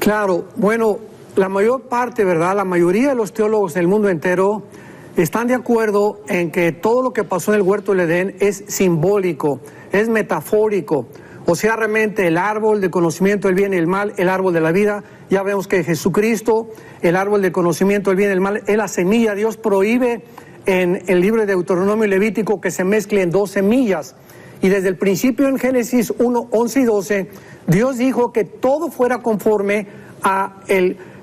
Claro, bueno, la mayor parte, ¿verdad? La mayoría de los teólogos del mundo entero están de acuerdo en que todo lo que pasó en el huerto del Edén es simbólico, es metafórico. O sea, realmente el árbol de conocimiento del bien y el mal, el árbol de la vida, ya vemos que Jesucristo, el árbol de conocimiento del bien y el mal, es la semilla. Dios prohíbe en el libro de Deuteronomio y Levítico que se mezclen dos semillas. Y desde el principio en Génesis 1, 11 y 12, Dios dijo que todo fuera conforme a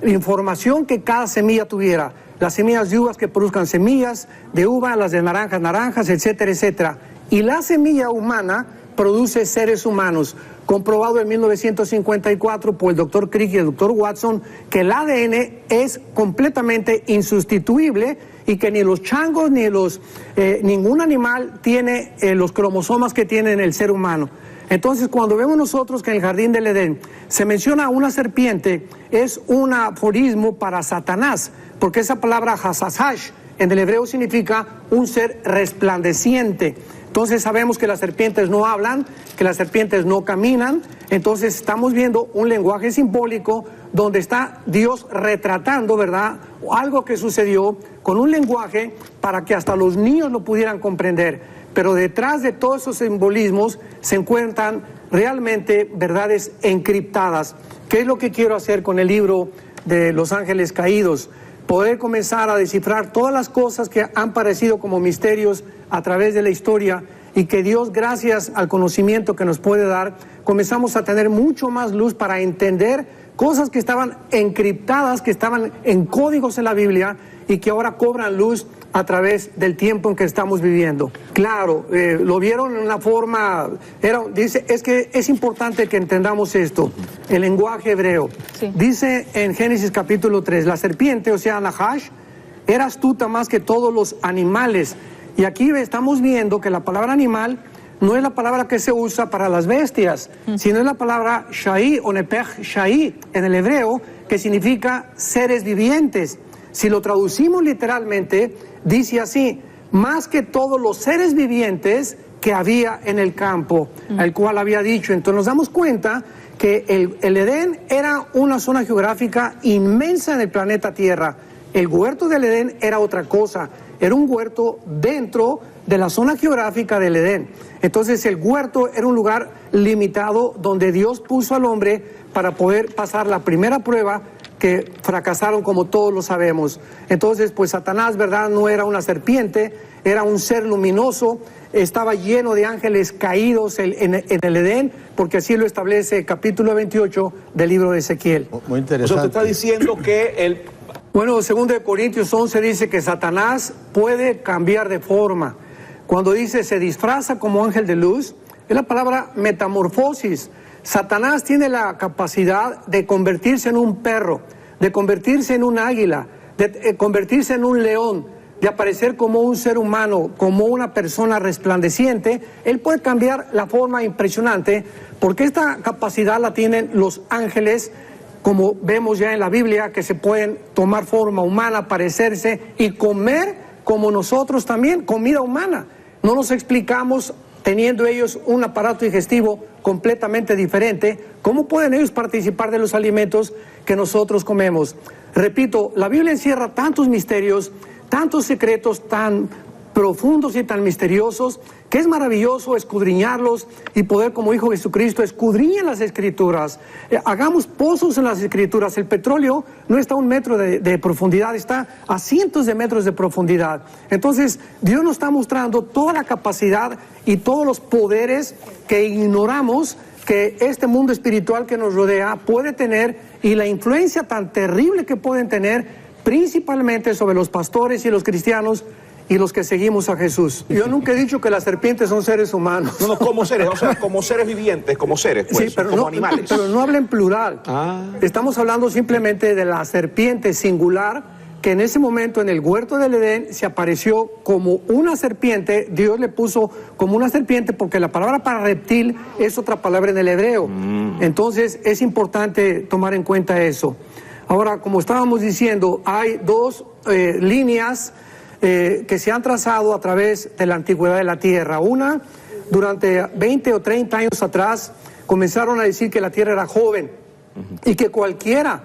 la información que cada semilla tuviera. Las semillas de uvas que produzcan semillas de uva, las de naranjas, naranjas, etcétera, etcétera. Y la semilla humana produce seres humanos. Comprobado en 1954 por el doctor Crick y el doctor Watson que el ADN es completamente insustituible y que ni los changos ni ningún animal tiene los cromosomas que tiene el ser humano. Entonces, cuando vemos nosotros que en el jardín del Edén se menciona una serpiente, es un aforismo para Satanás, porque esa palabra hasasash en el hebreo significa un ser resplandeciente. Entonces sabemos que las serpientes no hablan, que las serpientes no caminan. Entonces estamos viendo un lenguaje simbólico donde está Dios retratando, ¿verdad?, algo que sucedió con un lenguaje para que hasta los niños lo pudieran comprender. Pero detrás de todos esos simbolismos se encuentran realmente verdades encriptadas. ¿Qué es lo que quiero hacer con el libro de Los Ángeles Caídos? Poder comenzar a descifrar todas las cosas que han parecido como misterios a través de la historia y que Dios, gracias al conocimiento que nos puede dar, comenzamos a tener mucho más luz para entender cosas que estaban encriptadas, que estaban en códigos en la Biblia y que ahora cobran luz a través del tiempo en que estamos viviendo. Claro, lo vieron en una forma, dice, es que es importante que entendamos esto, el lenguaje hebreo. Sí. Dice en Génesis capítulo 3, la serpiente, o sea, Nahash, era astuta más que todos los animales. Y aquí estamos viendo que la palabra animal no es la palabra que se usa para las bestias, sino es la palabra shai o nepech shai en el hebreo, que significa seres vivientes. Si lo traducimos literalmente, dice así, más que todos los seres vivientes que había en el campo, al cual había dicho. Entonces nos damos cuenta que el Edén era una zona geográfica inmensa en el planeta Tierra. El huerto del Edén era otra cosa, era un huerto dentro de la zona geográfica del Edén. Entonces el huerto era un lugar limitado donde Dios puso al hombre para poder pasar la primera prueba, que fracasaron como todos lo sabemos. Entonces, pues Satanás, ¿verdad?, no era una serpiente, era un ser luminoso, estaba lleno de ángeles caídos en el Edén, porque así lo establece el capítulo 28 del libro de Ezequiel. Muy interesante. O sea, usted está diciendo que Bueno, 2 Corintios 11 dice que Satanás puede cambiar de forma. Cuando dice se disfraza como ángel de luz, es la palabra metamorfosis. Satanás tiene la capacidad de convertirse en un perro, de convertirse en un águila, de convertirse en un león, de aparecer como un ser humano, como una persona resplandeciente. Él puede cambiar la forma impresionante, porque esta capacidad la tienen los ángeles, como vemos ya en la Biblia, que se pueden tomar forma humana, parecerse y comer como nosotros también, comida humana. No nos explicamos, teniendo ellos un aparato digestivo completamente diferente, ¿cómo pueden ellos participar de los alimentos que nosotros comemos? Repito, la Biblia encierra tantos misterios, tantos secretos tan profundos y tan misteriosos, que es maravilloso escudriñarlos y poder, como dijo Jesucristo, escudriñen las Escrituras. Hagamos pozos en las Escrituras. El petróleo no está a 1 metro de profundidad, está a cientos de metros de profundidad. Entonces, Dios nos está mostrando toda la capacidad y todos los poderes que ignoramos que este mundo espiritual que nos rodea puede tener, y la influencia tan terrible que pueden tener, principalmente sobre los pastores y los cristianos y los que seguimos a Jesús. Yo nunca he dicho que las serpientes son seres humanos. No, como seres, o sea, como seres vivientes, como seres, pues, sí, pero como no, animales. Pero no habla en plural. Estamos hablando simplemente de la serpiente singular, que en ese momento en el huerto del Edén se apareció como una serpiente. Dios le puso como una serpiente porque la palabra para reptil es otra palabra en el hebreo. Entonces es importante tomar en cuenta eso. Ahora, como estábamos diciendo, hay dos líneas que se han trazado a través de la antigüedad de la Tierra. Una, durante 20 o 30 años atrás, comenzaron a decir que la Tierra era joven. y que cualquiera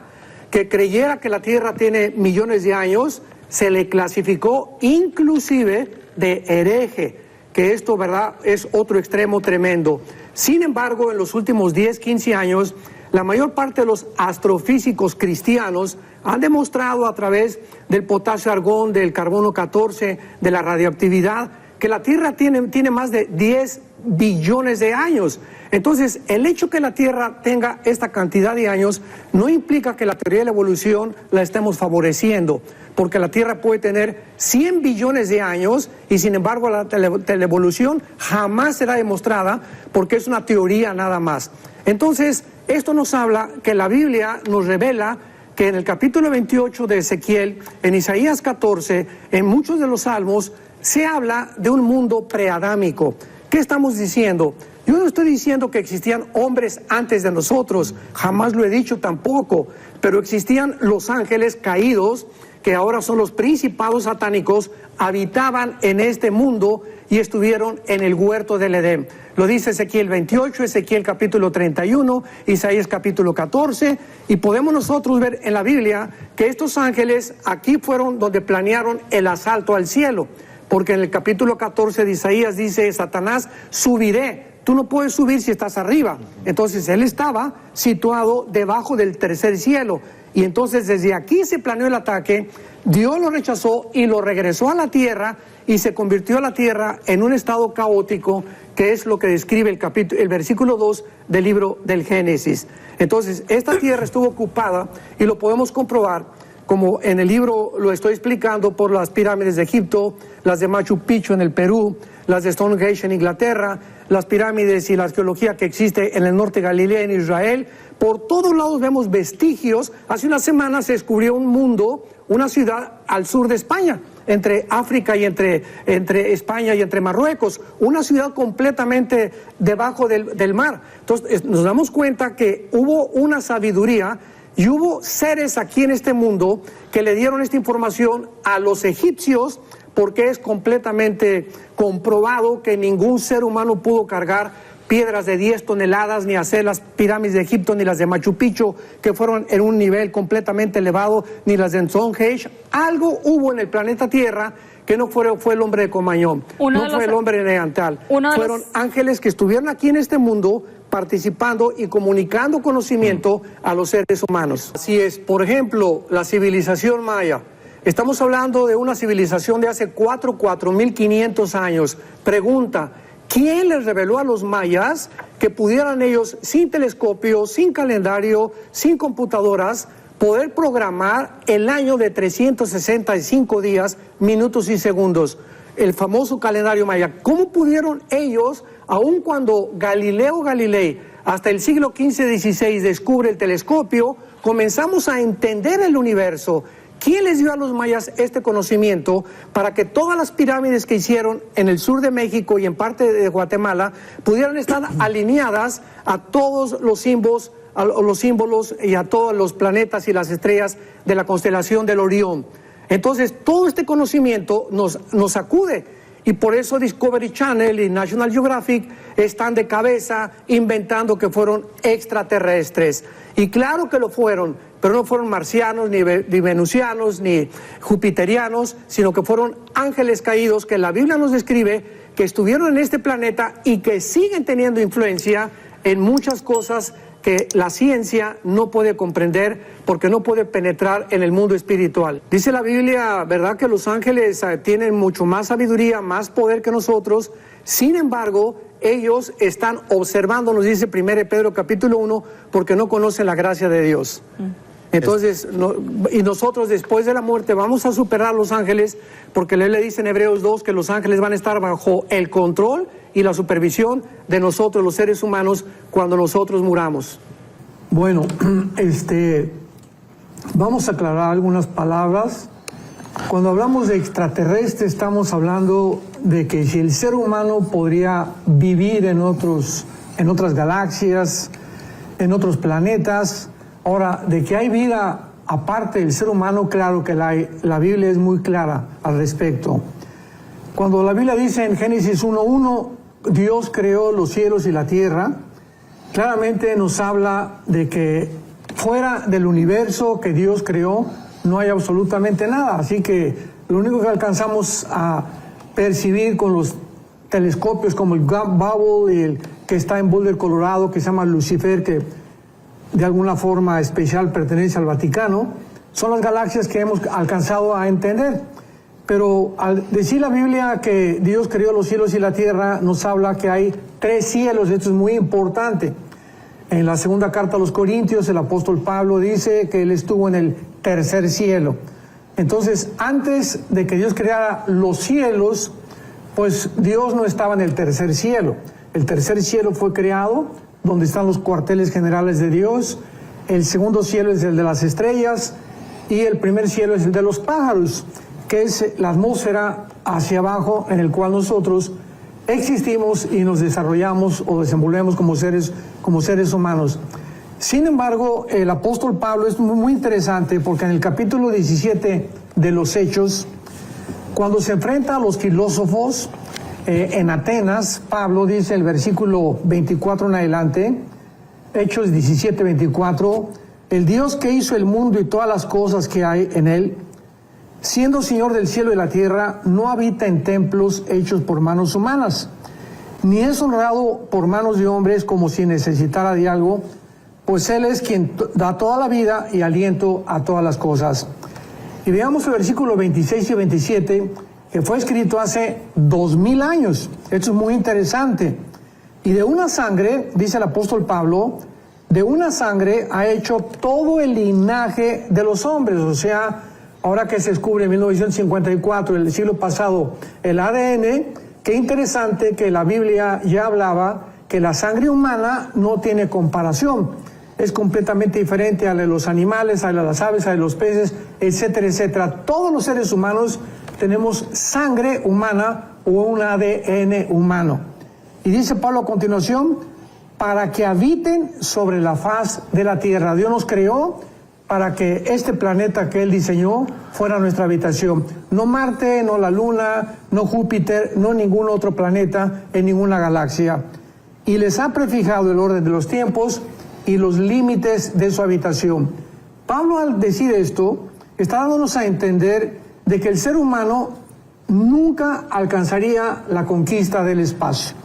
que creyera que la Tierra tiene millones de años, se le clasificó inclusive de hereje, que esto, ¿verdad?, es otro extremo tremendo. Sin embargo, en los últimos 10, 15 años, la mayor parte de los astrofísicos cristianos han demostrado a través del potasio argón, del carbono 14, de la radioactividad, que la Tierra tiene más de 10 billones de años. Entonces, el hecho que la Tierra tenga esta cantidad de años no implica que la teoría de la evolución la estemos favoreciendo, porque la Tierra puede tener 100 billones de años y sin embargo la evolución jamás será demostrada porque es una teoría nada más. Entonces, esto nos habla que la Biblia nos revela que en el capítulo 28 de Ezequiel, en Isaías 14, en muchos de los salmos, se habla de un mundo preadámico. ¿Qué estamos diciendo? Yo no estoy diciendo que existían hombres antes de nosotros, jamás lo he dicho tampoco, pero existían los ángeles caídos, que ahora son los principados satánicos, habitaban en este mundo y estuvieron en el huerto del Edén. Lo dice Ezequiel 28, Ezequiel capítulo 31, Isaías capítulo 14, y podemos nosotros ver en la Biblia que estos ángeles aquí fueron donde planearon el asalto al cielo, porque en el capítulo 14 de Isaías dice, Satanás, subiré. Tú no puedes subir si estás arriba. Entonces él estaba situado debajo del tercer cielo. Y entonces desde aquí se planeó el ataque, Dios lo rechazó y lo regresó a la tierra y se convirtió a la tierra en un estado caótico, que es lo que describe el versículo 2 del libro del Génesis. Entonces esta tierra estuvo ocupada y lo podemos comprobar, como en el libro lo estoy explicando, por las pirámides de Egipto, las de Machu Picchu en el Perú, las de Stonehenge en Inglaterra, las pirámides y la arqueología que existe en el norte de Galilea, en Israel. Por todos lados vemos vestigios. Hace una semana se descubrió un mundo, una ciudad al sur de España, entre África y entre España y entre Marruecos, una ciudad completamente debajo del mar. Entonces nos damos cuenta que hubo una sabiduría y hubo seres aquí en este mundo que le dieron esta información a los egipcios, porque es completamente comprobado que ningún ser humano pudo cargar piedras de 10 toneladas, ni hacer las pirámides de Egipto, ni las de Machu Picchu, que fueron en un nivel completamente elevado, ni las de Stonehenge. Algo hubo en el planeta Tierra que no fue el hombre de Cromañón, no fue el hombre de Neandertal. Fueron ángeles que estuvieron aquí en este mundo participando y comunicando conocimiento a los seres humanos. Así es, por ejemplo, la civilización maya. Estamos hablando de una civilización de hace 4.500 años. Pregunta, ¿quién les reveló a los mayas que pudieran ellos, sin telescopio, sin calendario, sin computadoras, poder programar el año de 365 días, minutos y segundos? El famoso calendario maya. ¿Cómo pudieron ellos, aun cuando Galileo Galilei hasta el siglo XV-XVI descubre el telescopio, comenzamos a entender el universo? ¿Quién les dio a los mayas este conocimiento para que todas las pirámides que hicieron en el sur de México y en parte de Guatemala pudieran estar alineadas a todos los símbolos y a todos los planetas y las estrellas de la constelación del Orión? Entonces, todo este conocimiento nos sacude, y por eso Discovery Channel y National Geographic están de cabeza inventando que fueron extraterrestres. Y claro que lo fueron, pero no fueron marcianos, ni venusianos, ni jupiterianos, sino que fueron ángeles caídos que la Biblia nos describe que estuvieron en este planeta y que siguen teniendo influencia en muchas cosas que la ciencia no puede comprender porque no puede penetrar en el mundo espiritual. Dice la Biblia, ¿verdad?, que los ángeles tienen mucho más sabiduría, más poder que nosotros. Sin embargo, ellos están observando, nos dice 1 Pedro capítulo 1, porque no conocen la gracia de Dios. Entonces, y nosotros después de la muerte vamos a superar a los ángeles, porque le dice en Hebreos 2 que los ángeles van a estar bajo el control y la supervisión de nosotros, los seres humanos, cuando nosotros muramos. Bueno, vamos a aclarar algunas palabras. Cuando hablamos de extraterrestre, estamos hablando de que si el ser humano podría vivir en otras galaxias, en otros planetas. Ahora, de que hay vida aparte del ser humano, claro que la hay. La Biblia es muy clara al respecto. Cuando la Biblia dice en Génesis 1:1, Dios creó los cielos y la tierra, claramente nos habla de que fuera del universo que Dios creó no hay absolutamente nada. Así que lo único que alcanzamos a percibir con los telescopios como el Hubble y el que está en Boulder, Colorado, que se llama Lucifer, que de alguna forma especial pertenece al Vaticano, son las galaxias que hemos alcanzado a entender. Pero al decir la Biblia que Dios creó los cielos y la tierra, nos habla que hay 3 cielos. Esto es muy importante. En la segunda carta a los Corintios, el apóstol Pablo dice que él estuvo en el 3er cielo. Entonces, antes de que Dios creara los cielos, pues Dios no estaba en el 3er cielo. El 3er cielo fue creado, donde están los cuarteles generales de Dios. El segundo cielo es el de las estrellas y el primer cielo es el de los pájaros, que es la atmósfera hacia abajo en el cual nosotros existimos y nos desarrollamos o desenvolvemos como seres humanos. Sin embargo, el apóstol Pablo es muy interesante porque en el capítulo 17 de los Hechos, cuando se enfrenta a los filósofos en Atenas, Pablo dice el versículo 24 en adelante, Hechos 17, 24, el Dios que hizo el mundo y todas las cosas que hay en él, siendo Señor del cielo y la tierra, no habita en templos hechos por manos humanas, ni es honrado por manos de hombres como si necesitara de algo, pues Él es quien da toda la vida y aliento a todas las cosas. Y veamos el versículo 26 y 27, que fue escrito hace 2000 años. Esto es muy interesante. Y de una sangre, dice el apóstol Pablo, de una sangre ha hecho todo el linaje de los hombres. O sea, ahora que se descubre en 1954, el siglo pasado, el ADN, qué interesante que la Biblia ya hablaba que la sangre humana no tiene comparación. Es completamente diferente a la de los animales, a la de las aves, a la de los peces, etcétera, etcétera. Todos los seres humanos tenemos sangre humana o un ADN humano. Y dice Pablo a continuación, para que habiten sobre la faz de la tierra. Dios nos creó para que este planeta que Él diseñó fuera nuestra habitación. No Marte, no la Luna, no Júpiter, no ningún otro planeta en ninguna galaxia. Y les ha prefijado el orden de los tiempos y los límites de su habitación. Pablo, al decir esto, está dándonos a entender de que el ser humano nunca alcanzaría la conquista del espacio.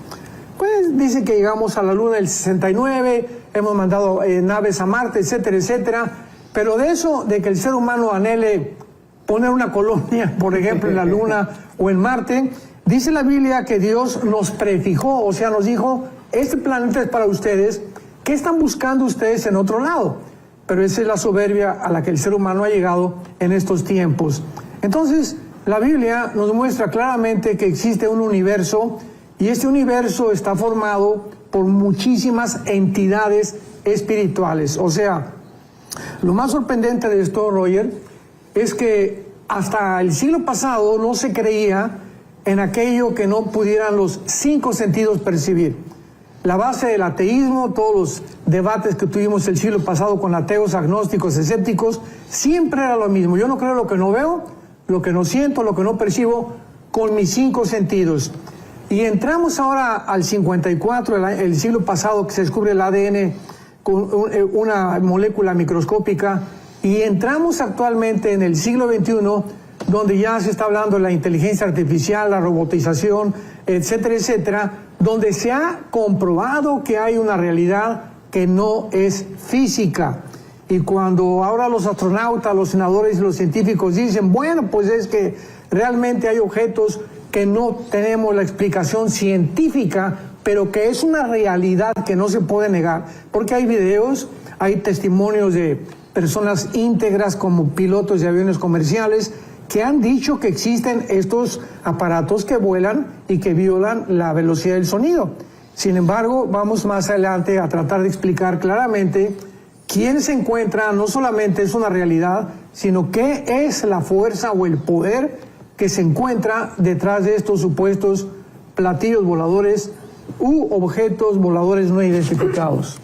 Pues dice que llegamos a la Luna en el 69, hemos mandado naves a Marte, etcétera, etcétera, pero de eso, de que el ser humano anhele poner una colonia, por ejemplo, en la Luna o en Marte, dice la Biblia que Dios nos prefijó, o sea, nos dijo, este planeta es para ustedes. ¿Qué están buscando ustedes en otro lado? Pero esa es la soberbia a la que el ser humano ha llegado en estos tiempos. Entonces, la Biblia nos muestra claramente que existe un universo y este universo está formado por muchísimas entidades espirituales. O sea, lo más sorprendente de esto, Roger, es que hasta el siglo pasado no se creía en aquello que no pudieran los 5 sentidos percibir. La base del ateísmo, todos los debates que tuvimos el siglo pasado con ateos, agnósticos, escépticos, siempre era lo mismo. Yo no creo lo que no veo, lo que no siento, lo que no percibo con mis 5 sentidos. Y entramos ahora al 54, el siglo pasado, que se descubre el ADN con una molécula microscópica, y entramos actualmente en el siglo XXI, donde ya se está hablando de la inteligencia artificial, la robotización, etcétera, etcétera, donde se ha comprobado que hay una realidad que no es física. Y cuando ahora los astronautas, los senadores y los científicos dicen, bueno, pues es que realmente hay objetos que no tenemos la explicación científica, pero que es una realidad que no se puede negar, porque hay videos, hay testimonios de personas íntegras como pilotos de aviones comerciales que han dicho que existen estos aparatos que vuelan y que violan la velocidad del sonido. Sin embargo, vamos más adelante a tratar de explicar claramente quién se encuentra, no solamente es una realidad, sino qué es la fuerza o el poder que se encuentra detrás de estos supuestos platillos voladores u objetos voladores no identificados.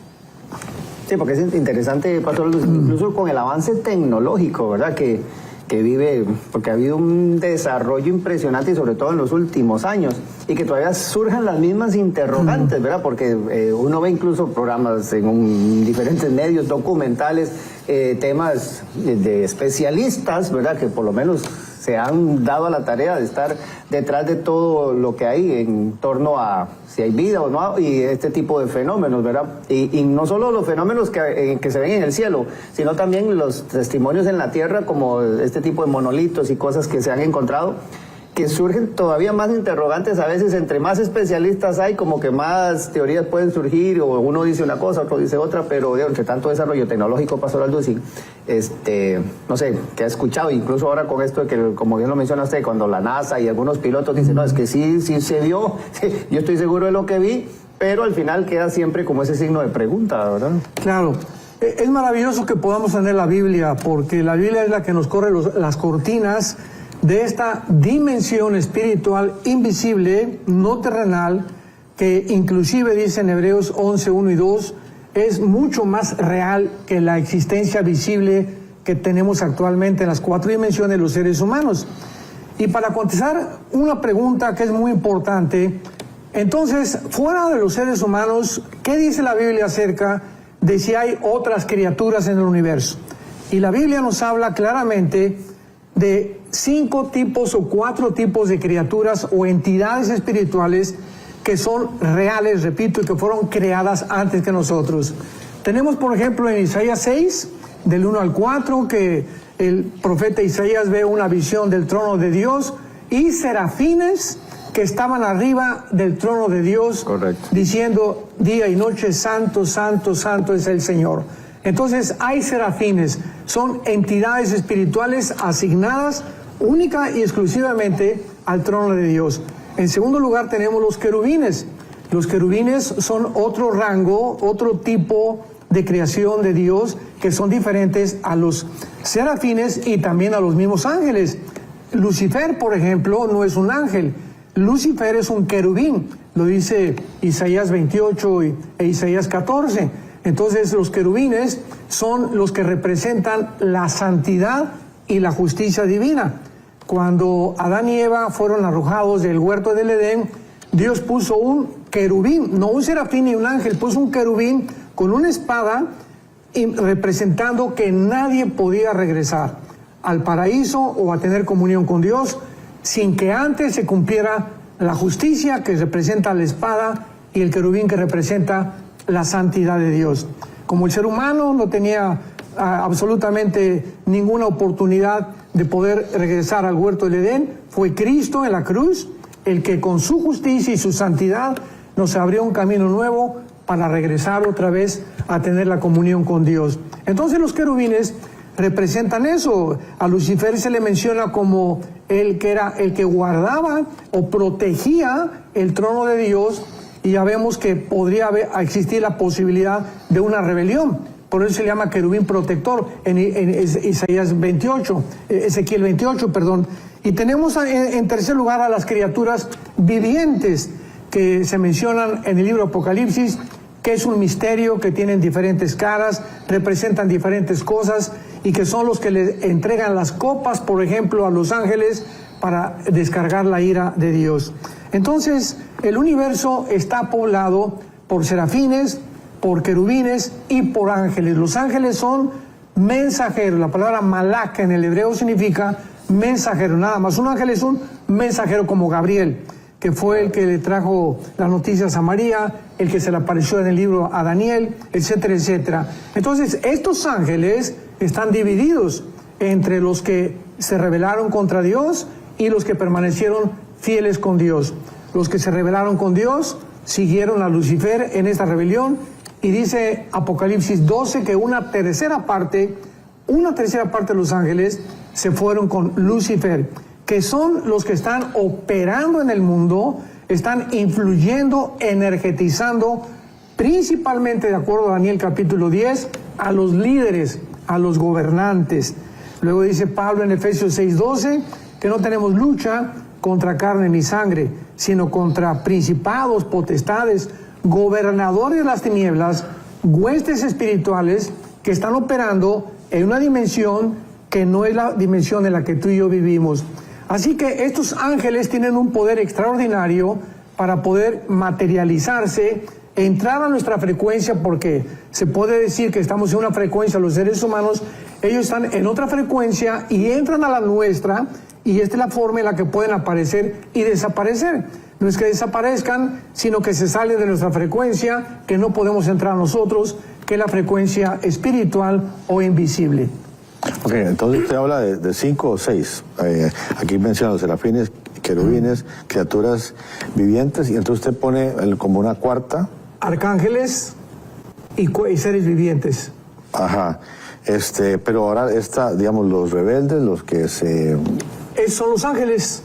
Sí, porque es interesante, Pastor, incluso con el avance tecnológico, ¿verdad? Que que vive, porque ha habido un desarrollo impresionante y sobre todo en los últimos años, y que todavía surjan las mismas interrogantes, ¿verdad? Porque uno ve incluso programas en diferentes medios, documentales, temas de especialistas, ¿verdad? Que por lo menos se han dado a la tarea de estar detrás de todo lo que hay en torno a si hay vida o no, y este tipo de fenómenos, ¿verdad? Y no solo los fenómenos que se ven en el cielo, sino también los testimonios en la tierra, como este tipo de monolitos y cosas que se han encontrado, que surgen todavía más interrogantes. A veces entre más especialistas hay, como que más teorías pueden surgir, o uno dice una cosa, otro dice otra, pero entre tanto desarrollo tecnológico, Pastor Alducin, no sé, que ha escuchado, incluso ahora con esto de que, como bien lo menciona usted, cuando la NASA y algunos pilotos dicen, no, es que sí se vio, sí, yo estoy seguro de lo que vi, pero al final queda siempre como ese signo de pregunta, ¿verdad? Claro. Es maravilloso que podamos tener la Biblia, porque la Biblia es la que nos corre las cortinas de esta dimensión espiritual invisible, no terrenal, que inclusive dice en Hebreos 11, 1 y 2, es mucho más real que la existencia visible que tenemos actualmente en las 4 dimensiones de los seres humanos. Y para contestar una pregunta que es muy importante, entonces, fuera de los seres humanos, ¿qué dice la Biblia acerca de si hay otras criaturas en el universo? Y la Biblia nos habla claramente de 5 tipos o 4 tipos de criaturas o entidades espirituales que son reales, repito, y que fueron creadas antes que nosotros. Tenemos, por ejemplo, en Isaías 6, del 1 al 4, que el profeta Isaías ve una visión del trono de Dios y serafines que estaban arriba del trono de Dios. Correcto. Diciendo día y noche, santo, santo, santo es el Señor. Entonces hay serafines, son entidades espirituales asignadas única y exclusivamente al trono de Dios. En segundo lugar tenemos los querubines. Los querubines son otro rango, otro tipo de creación de Dios que son diferentes a los serafines y también a los mismos ángeles. Lucifer, por ejemplo, no es un ángel. Lucifer es un querubín, lo dice Isaías 28 e Isaías 14. Entonces los querubines son los que representan la santidad y la justicia divina. Cuando Adán y Eva fueron arrojados del huerto del Edén, Dios puso un querubín, no un serafín ni un ángel, puso un querubín con una espada representando que nadie podía regresar al paraíso o a tener comunión con Dios sin que antes se cumpliera la justicia que representa la espada y el querubín que representa la santidad de Dios. Como el ser humano no tenía absolutamente ninguna oportunidad de poder regresar al huerto del Edén, fue Cristo en la cruz el que con su justicia y su santidad nos abrió un camino nuevo para regresar otra vez a tener la comunión con Dios. Entonces los querubines representan eso. A Lucifer se le menciona como el que era el que guardaba o protegía el trono de Dios, y ya vemos que podría existir la posibilidad de una rebelión. Por eso se le llama querubín protector en Isaías 28, Ezequiel 28, perdón. Y tenemos en tercer lugar a las criaturas vivientes que se mencionan en el libro Apocalipsis, que es un misterio, que tienen diferentes caras, representan diferentes cosas y que son los que le entregan las copas, por ejemplo, a los ángeles para descargar la ira de Dios. Entonces, el universo está poblado por serafines, por querubines y por ángeles. Los ángeles son mensajeros. La palabra malak en el hebreo significa mensajero, nada más. Un ángel es un mensajero como Gabriel, que fue el que le trajo las noticias a María, el que se le apareció en el libro a Daniel, etcétera, etcétera. Entonces, estos ángeles están divididos entre los que se rebelaron contra Dios y los que permanecieron fieles con Dios. Los que se rebelaron con Dios siguieron a Lucifer en esta rebelión, y dice Apocalipsis 12 que una tercera parte de los ángeles se fueron con Lucifer, que son los que están operando en el mundo, están influyendo, energetizando, principalmente, de acuerdo a Daniel capítulo 10, a los líderes, a los gobernantes. Luego dice Pablo en Efesios 6:12 que no tenemos lucha contra carne ni sangre, sino contra principados, potestades, gobernadores de las tinieblas, huestes espirituales que están operando en una dimensión que no es la dimensión en la que tú y yo vivimos. Así que estos ángeles tienen un poder extraordinario para poder materializarse, entrar a nuestra frecuencia, porque se puede decir que estamos en una frecuencia, los seres humanos, ellos están en otra frecuencia y entran a la nuestra, y esta es la forma en la que pueden aparecer y desaparecer. No es que desaparezcan, sino que se salen de nuestra frecuencia, que no podemos entrar nosotros, que es la frecuencia espiritual o invisible. Ok, entonces usted habla de 5 o 6. Aquí menciona los serafines, querubines, criaturas vivientes, y entonces usted pone como una cuarta. Arcángeles y seres vivientes. Ajá. Pero ahora digamos, los rebeldes, los que se... Son los ángeles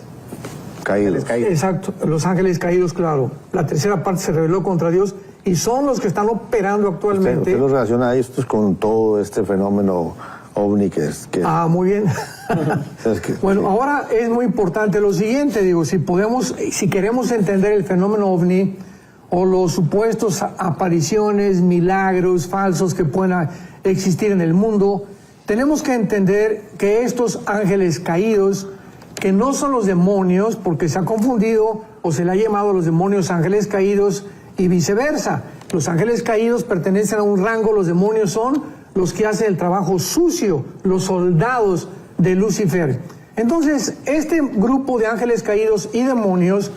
caídos. Exacto, los ángeles caídos, claro. La tercera parte se rebeló contra Dios y son los que están operando actualmente. Usted los relaciona a estos con todo este fenómeno ovni que es... muy bien. Bueno, ahora es muy importante lo siguiente, digo, si queremos entender el fenómeno ovni o los supuestos apariciones, milagros falsos que puedan existir en el mundo, tenemos que entender que estos ángeles caídos, que no son los demonios, porque se ha confundido o se le ha llamado a los demonios ángeles caídos y viceversa. Los ángeles caídos pertenecen a un rango, los demonios son los que hacen el trabajo sucio, los soldados de Lucifer. Entonces, este grupo de ángeles caídos y demonios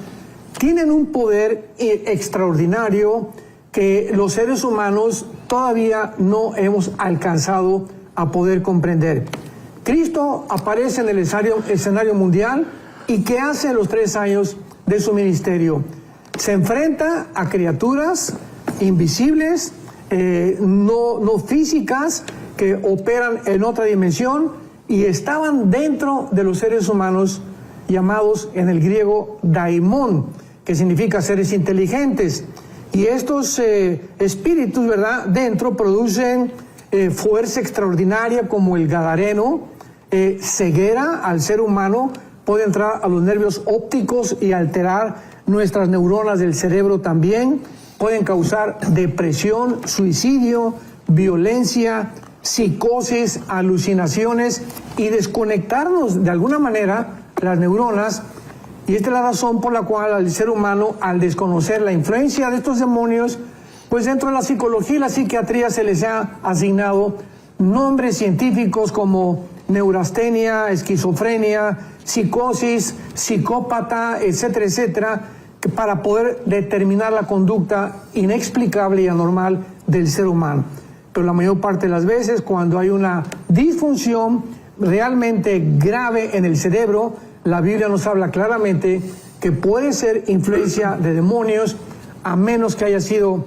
tienen un poder extraordinario que los seres humanos todavía no hemos alcanzado a poder comprender. Cristo aparece en el escenario mundial, y ¿qué hace en los 3 años de su ministerio? Se enfrenta a criaturas invisibles, no físicas, que operan en otra dimensión y estaban dentro de los seres humanos, llamados en el griego daimon, que significa seres inteligentes. Y estos espíritus, ¿verdad?, dentro producen fuerza extraordinaria, como el gadareno, ceguera al ser humano, puede entrar a los nervios ópticos y alterar nuestras neuronas del cerebro también, pueden causar depresión, suicidio, violencia, psicosis, alucinaciones y desconectarnos de alguna manera las neuronas. Y esta es la razón por la cual al ser humano, al desconocer la influencia de estos demonios, pues dentro de la psicología y la psiquiatría se les ha asignado nombres científicos como neurastenia, esquizofrenia, psicosis, psicópata, etcétera, etcétera, que para poder determinar la conducta inexplicable y anormal del ser humano. Pero la mayor parte de las veces, cuando hay una disfunción realmente grave en el cerebro, la Biblia nos habla claramente que puede ser influencia de demonios, a menos que haya sido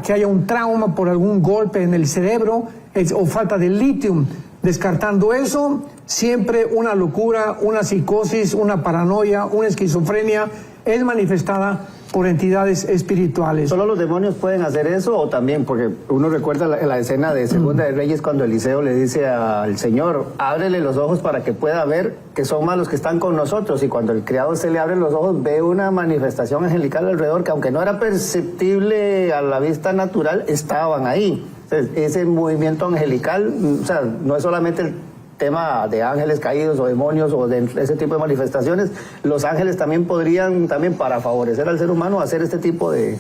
que haya un trauma por algún golpe en el cerebro o falta de litio. Descartando eso, siempre una locura, una psicosis, una paranoia, una esquizofrenia es manifestada por entidades espirituales. ¿Solo los demonios pueden hacer eso o también? Porque uno recuerda la escena de Segunda de Reyes cuando Eliseo le dice al Señor, ábrele los ojos para que pueda ver que son malos que están con nosotros, y cuando el criado se le abre los ojos ve una manifestación angelical alrededor que, aunque no era perceptible a la vista natural, estaban ahí. Entonces, ese movimiento angelical, o sea, no es solamente el tema de ángeles caídos o demonios o de ese tipo de manifestaciones, los ángeles también podrían, para favorecer al ser humano, hacer este tipo de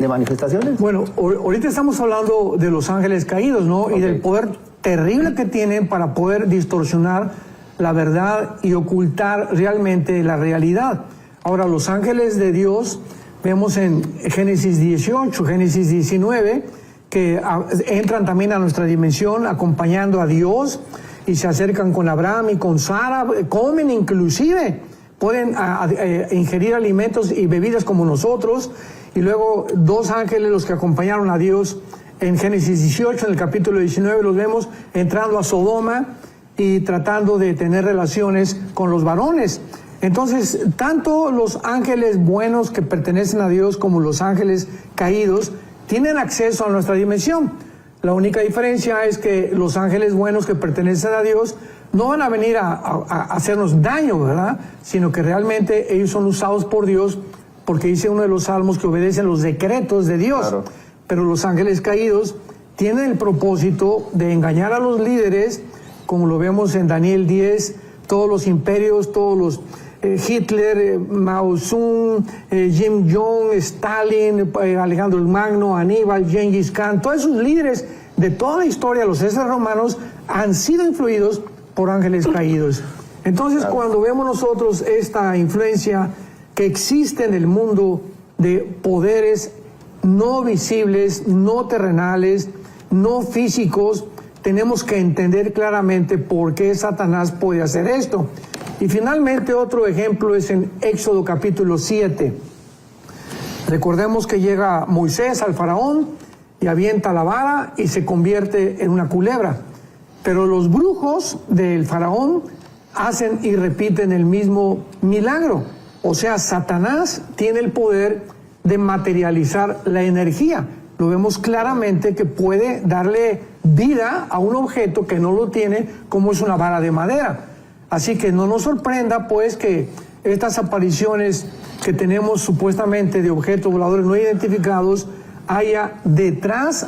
manifestaciones. Bueno, ahorita estamos hablando de los ángeles caídos, ¿no? Okay. Y del poder terrible que tienen para poder distorsionar la verdad y ocultar realmente la realidad. Ahora, los ángeles de Dios, vemos en Génesis 18, Génesis 19, que entran también a nuestra dimensión acompañando a Dios, y se acercan con Abraham y con Sara, comen inclusive, pueden ingerir alimentos y bebidas como nosotros. Y luego 2 ángeles, los que acompañaron a Dios en Génesis 18, en el capítulo 19, los vemos entrando a Sodoma y tratando de tener relaciones con los varones. Entonces, tanto los ángeles buenos que pertenecen a Dios como los ángeles caídos tienen acceso a nuestra dimensión. La única diferencia es que los ángeles buenos que pertenecen a Dios no van a venir a hacernos daño, ¿verdad? Sino que realmente ellos son usados por Dios, porque dice uno de los salmos que obedecen los decretos de Dios. Claro. Pero los ángeles caídos tienen el propósito de engañar a los líderes como lo vemos en Daniel 10, todos los imperios, todos los Hitler, Mao Zedong, Kim Jong, Stalin, Alejandro el Magno, Aníbal, Gengis Khan, todos esos líderes de toda la historia, los césares romanos, han sido influidos por ángeles caídos. Entonces, cuando vemos nosotros esta influencia que existe en el mundo de poderes no visibles, no terrenales, no físicos, tenemos que entender claramente por qué Satanás puede hacer esto. Y finalmente otro ejemplo es en Éxodo capítulo 7. Recordemos que llega Moisés al faraón y avienta la vara y se convierte en una culebra. Pero los brujos del faraón hacen y repiten el mismo milagro. O sea, Satanás tiene el poder de materializar la energía. Lo vemos claramente que puede darle vida a un objeto que no lo tiene, como es una vara de madera. Así que no nos sorprenda pues que estas apariciones que tenemos supuestamente de objetos voladores no identificados haya detrás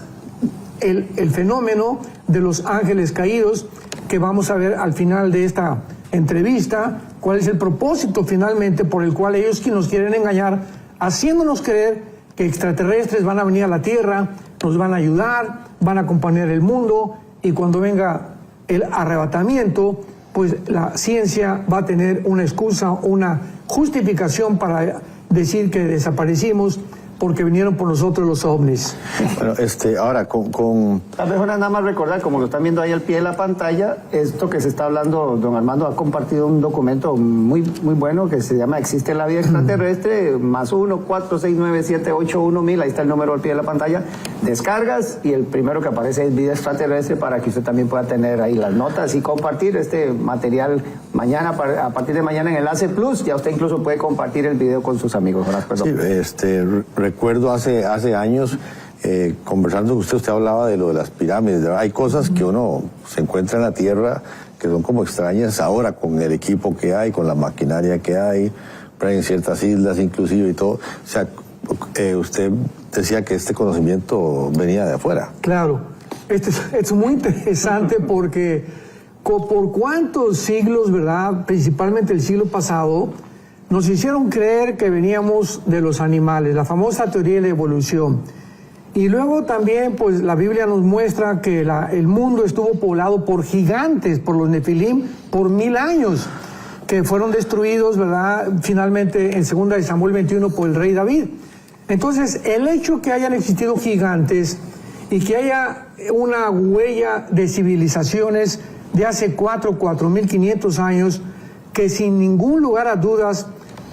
el fenómeno de los ángeles caídos, que vamos a ver al final de esta entrevista cuál es el propósito finalmente por el cual ellos nos quieren engañar, haciéndonos creer que extraterrestres van a venir a la Tierra, nos van a ayudar, van a acompañar el mundo, y cuando venga el arrebatamiento, pues la ciencia va a tener una excusa, una justificación para decir que desaparecimos porque vinieron por nosotros los ovnis. Bueno, ahora con... Tal vez nada más recordar, como lo están viendo ahí al pie de la pantalla, esto que se está hablando, don Armando ha compartido un documento muy bueno que se llama Existe la vida extraterrestre, +1 469781000, ahí está el número al pie de la pantalla, descargas, y el primero que aparece es vida extraterrestre, para que usted también pueda tener ahí las notas y compartir este material mañana, a partir de mañana en Enlace Plus, ya usted incluso puede compartir el video con sus amigos. Sí, recuerdo hace años conversando con usted hablaba de lo de las pirámides. Hay cosas que uno se encuentra en la Tierra que son como extrañas ahora, con el equipo que hay, con la maquinaria que hay, en ciertas islas inclusive y todo. O sea, usted decía que este conocimiento venía de afuera. Claro, esto es muy interesante porque por cuántos siglos, ¿verdad? Principalmente el siglo pasado, nos hicieron creer que veníamos de los animales, la famosa teoría de la evolución. Y luego también, pues la Biblia nos muestra que el mundo estuvo poblado por gigantes, por los Nefilim, por 1000 años, que fueron destruidos, ¿verdad? Finalmente en 2 de Samuel 21 por el rey David. Entonces, el hecho que hayan existido gigantes y que haya una huella de civilizaciones de hace 4.500 años, que sin ningún lugar a dudas,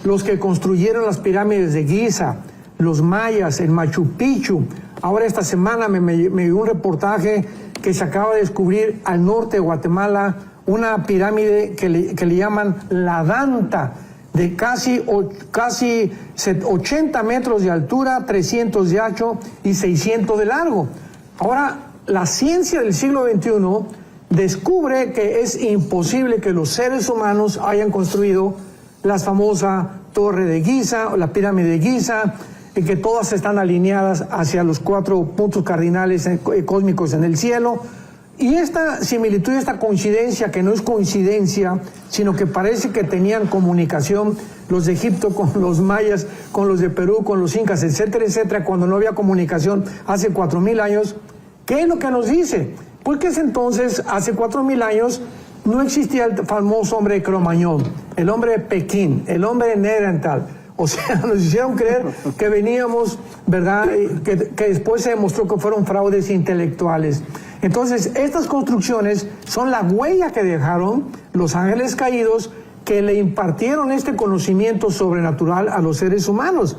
los que construyeron las pirámides de Giza, los mayas, el Machu Picchu. Ahora esta semana me dio un reportaje que se acaba de descubrir al norte de Guatemala, una pirámide que le llaman la Danta, de casi 80 metros de altura, 300 de ancho y 600 de largo. Ahora, la ciencia del siglo XXI descubre que es imposible que los seres humanos hayan construido la famosa torre de Giza, o la pirámide de Giza, y que todas están alineadas hacia los 4 puntos cardinales cósmicos en el cielo. Y esta similitud, esta coincidencia, que no es coincidencia, sino que parece que tenían comunicación los de Egipto con los mayas, con los de Perú, con los incas, etcétera, etcétera, cuando no había comunicación hace 4000 años. ¿Qué es lo que nos dice? Pues que entonces, hace 4000 años, no existía el famoso hombre de Cro-Magnon, el hombre de Pekín, el hombre de Neandertal. O sea, nos hicieron creer que veníamos, ¿verdad? Que después se demostró que fueron fraudes intelectuales. Entonces, estas construcciones son la huella que dejaron los ángeles caídos, que le impartieron este conocimiento sobrenatural a los seres humanos.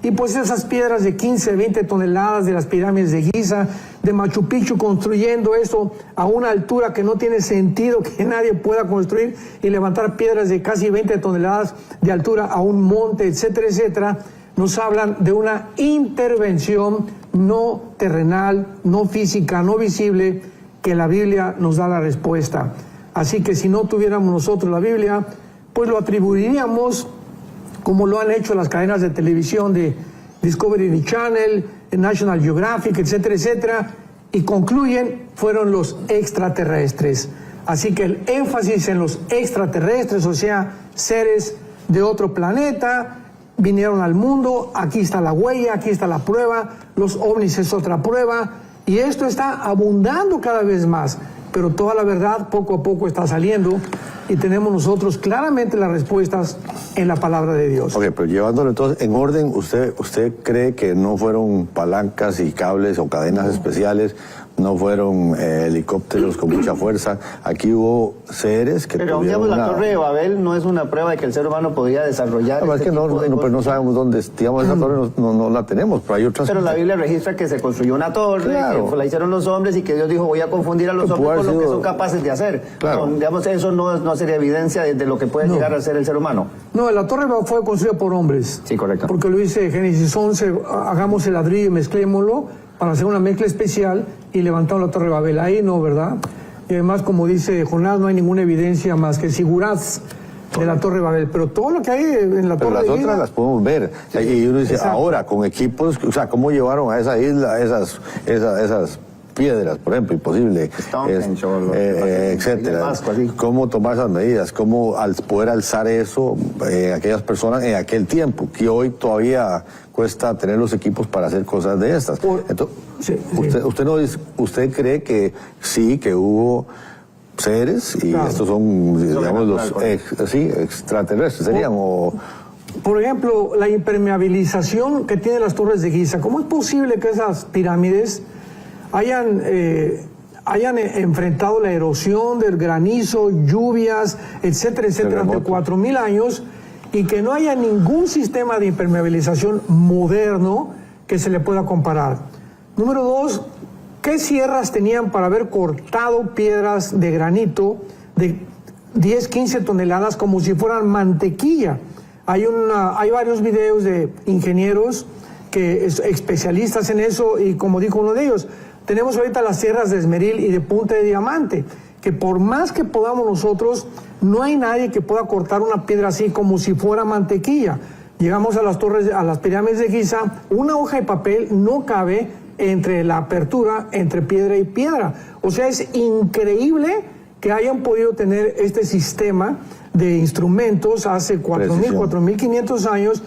Y pues esas piedras de 15, 20 toneladas de las pirámides de Giza, de Machu Picchu, construyendo eso a una altura que no tiene sentido que nadie pueda construir, y levantar piedras de casi 20 toneladas de altura a un monte, etcétera, etcétera, nos hablan de una intervención no terrenal, no física, no visible, que la Biblia nos da la respuesta. Así que si no tuviéramos nosotros la Biblia, pues lo atribuiríamos, como lo han hecho las cadenas de televisión de Discovery Channel, National Geographic, etcétera, etcétera, y concluyen, fueron los extraterrestres. Así que el énfasis en los extraterrestres, o sea, seres de otro planeta, vinieron al mundo, aquí está la huella, aquí está la prueba, los ovnis es otra prueba, y esto está abundando cada vez más, pero toda la verdad poco a poco está saliendo y tenemos nosotros claramente las respuestas en la palabra de Dios. Ok, pero llevándolo entonces en orden, ¿usted cree que no fueron palancas y cables o cadenas especiales? No fueron helicópteros con mucha fuerza. Aquí hubo seres que pero tuvieron digamos, la Torre de Babel no es una prueba de que el ser humano podía desarrollar. No, es que no sabemos dónde, digamos, esa torre no la tenemos, pero hay otras. Pero la Biblia registra que se construyó una torre, claro, que la hicieron los hombres y que Dios dijo, voy a confundir a los hombres con lo que son capaces de hacer. Claro. No, digamos, eso no sería evidencia de lo que puede llegar a ser el ser humano. No, la torre fue construida por hombres. Sí, correcto. Porque lo dice Génesis 11, hagamos el ladrillo y mezclémoslo para hacer una mezcla especial y levantamos la Torre de Babel. Ahí no, ¿verdad? Y además, como dice Jonás, no hay ninguna evidencia más que siguraz de la Torre de Babel. Pero todo lo que hay en la Torre de Babel. Pero las otras las podemos ver. Y uno dice, exacto, ahora, con equipos, o sea, ¿cómo llevaron a esa isla esas piedras, por ejemplo? Imposible. Etcétera. ¿Cómo tomar esas medidas? ¿Cómo poder alzar eso aquellas personas en aquel tiempo? Que hoy todavía cuesta tener los equipos para hacer cosas de estas. Entonces, usted cree que sí, que hubo seres y claro, estos son, digamos, los extraterrestres serían Por ejemplo, la impermeabilización que tienen las torres de Giza. ¿Cómo es posible que esas pirámides hayan enfrentado la erosión del granizo, lluvias, etcétera, etcétera, durante 4.000 años y que no haya ningún sistema de impermeabilización moderno que se le pueda comparar? Número 2, ¿qué sierras tenían para haber cortado piedras de granito de 10, 15 toneladas como si fueran mantequilla? Hay varios videos de ingenieros especialistas en eso y como dijo uno de ellos, tenemos ahorita las sierras de esmeril y de punta de diamante, que por más que podamos nosotros, no hay nadie que pueda cortar una piedra así como si fuera mantequilla. Llegamos a las pirámides de Giza, una hoja de papel no cabe entre la apertura, entre piedra y piedra. O sea, es increíble que hayan podido tener este sistema de instrumentos hace 4.000, 4.500 años,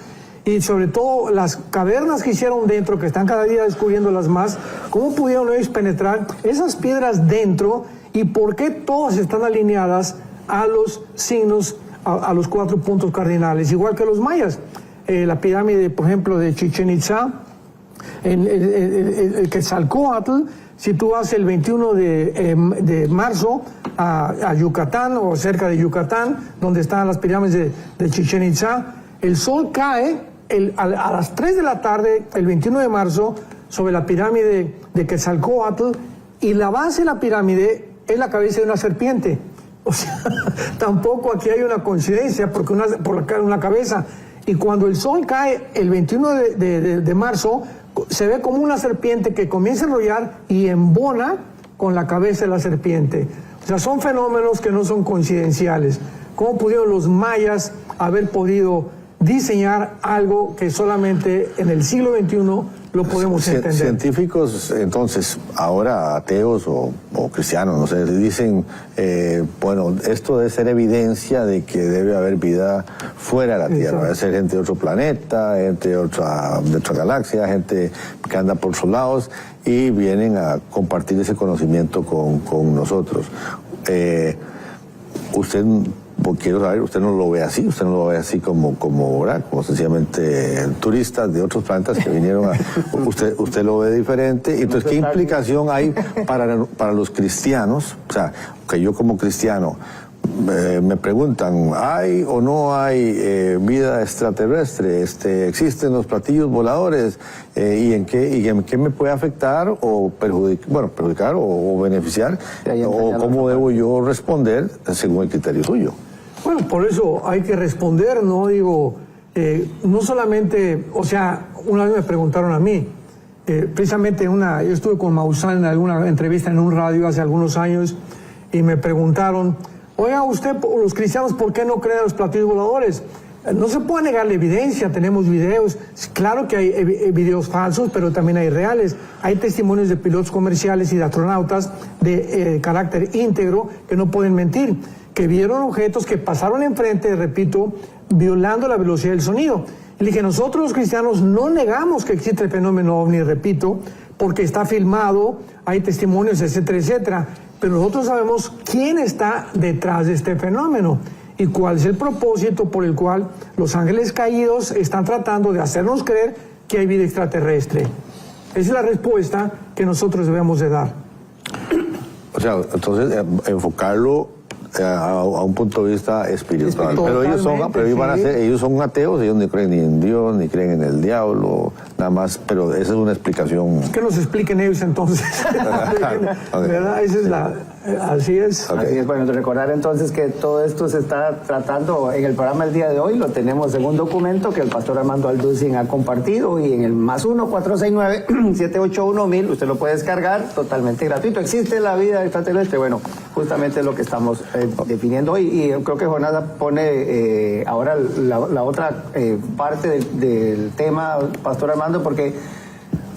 y sobre todo las cavernas que hicieron dentro, que están cada día descubriéndolas más, ¿cómo pudieron ellos penetrar esas piedras dentro y por qué todas están alineadas a los signos, a los 4 puntos cardinales, igual que los mayas? La pirámide, por ejemplo, de Chichén Itzá, el Quetzalcóatl, si tú vas el 21 de marzo a Yucatán o cerca de Yucatán, donde están las pirámides de Chichén Itzá, el sol cae a las 3 de la tarde, el 21 de marzo, sobre la pirámide de Quetzalcóatl, y la base de la pirámide es la cabeza de una serpiente. O sea, tampoco aquí hay una coincidencia, porque una cabeza. Y cuando el sol cae el 21 de marzo, se ve como una serpiente que comienza a enrollar y embona con la cabeza de la serpiente. O sea, son fenómenos que no son coincidenciales. ¿Cómo pudieron los mayas haber podido diseñar algo que solamente en el siglo XXI lo podemos entender? Científicos, entonces, ahora ateos o cristianos, no sé, dicen, bueno, esto debe ser evidencia de que debe haber vida fuera de la Tierra, debe ser gente de otro planeta, gente de otra galaxia, gente que anda por sus lados y vienen a compartir ese conocimiento con nosotros. Usted, quiero saber, usted no lo ve así, usted no lo ve así como sencillamente turistas de otros planetas que vinieron usted lo ve diferente. Entonces, ¿qué implicación hay para los cristianos? O sea, que yo como cristiano me preguntan, ¿hay o no hay vida extraterrestre? ¿Existen los platillos voladores? ¿Y en qué me puede afectar o perjudicar o beneficiar? ¿O cómo debo yo responder según el criterio suyo? Bueno, por eso hay que responder, ¿no? Digo, no solamente, o sea, una vez me preguntaron a mí, precisamente yo estuve con Maussan en alguna entrevista en un radio hace algunos años y me preguntaron, oiga, usted, los cristianos, ¿por qué no creen en los platillos voladores? No se puede negar la evidencia, tenemos videos, claro que hay videos falsos, pero también hay reales. Hay testimonios de pilotos comerciales y de astronautas de carácter íntegro que no pueden mentir, que vieron objetos que pasaron enfrente, repito, violando la velocidad del sonido. Y le dije, nosotros los cristianos no negamos que existe el fenómeno ovni, repito, porque está filmado, hay testimonios, etcétera, etcétera, pero nosotros sabemos quién está detrás de este fenómeno y cuál es el propósito por el cual los ángeles caídos están tratando de hacernos creer que hay vida extraterrestre. Esa es la respuesta que nosotros debemos de dar. O sea, entonces enfocarlo a un punto de vista espiritual. Pero ellos son ateos, ellos no creen ni en Dios, ni creen en el diablo, nada más, pero esa es una explicación. Que nos expliquen ellos entonces. ¿Verdad? Esa es así es. Okay. Así es, bueno, recordar entonces que todo esto se está tratando en el programa el día de hoy, lo tenemos en un documento que el pastor Armando Alducin ha compartido y en el +1 469-781-1000 usted lo puede descargar totalmente gratuito. ¿Existe la vida extraterrestre? Bueno, justamente es lo que estamos definiendo hoy y creo que Jonás pone ahora la otra parte del tema, pastor Armando, porque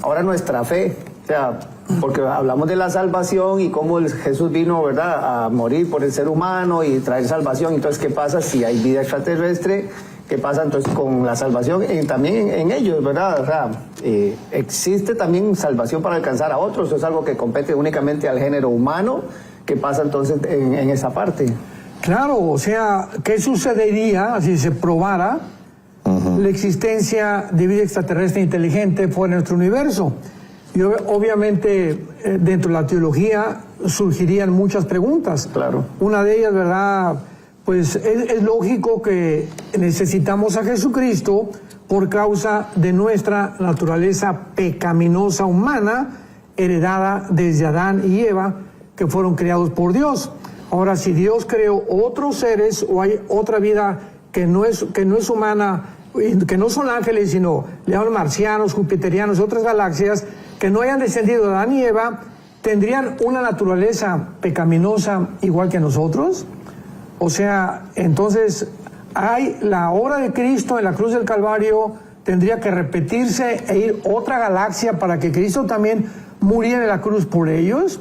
ahora nuestra fe, o sea, porque hablamos de la salvación y cómo Jesús vino, ¿verdad?, a morir por el ser humano y traer salvación. Entonces, ¿qué pasa si hay vida extraterrestre? ¿Qué pasa entonces con la salvación? También en ellos, ¿verdad? O sea, existe también salvación para alcanzar a otros. Eso es algo que compete únicamente al género humano. ¿Qué pasa entonces en esa parte? Claro, o sea, ¿qué sucedería si se probara la existencia de vida extraterrestre inteligente fuera de nuestro universo? Y obviamente dentro de la teología surgirían muchas preguntas. Claro. Una de ellas, ¿verdad? Pues es lógico que necesitamos a Jesucristo por causa de nuestra naturaleza pecaminosa humana, heredada desde Adán y Eva, que fueron creados por Dios. Ahora, si Dios creó otros seres o hay otra vida que no es humana, que no son ángeles, sino le llaman marcianos, jupiterianos, otras galaxias, que no hayan descendido de Adán y Eva, ¿tendrían una naturaleza pecaminosa igual que nosotros? O sea, entonces, hay la obra de Cristo en la cruz del Calvario, tendría que repetirse e ir otra galaxia para que Cristo también muriera en la cruz por ellos.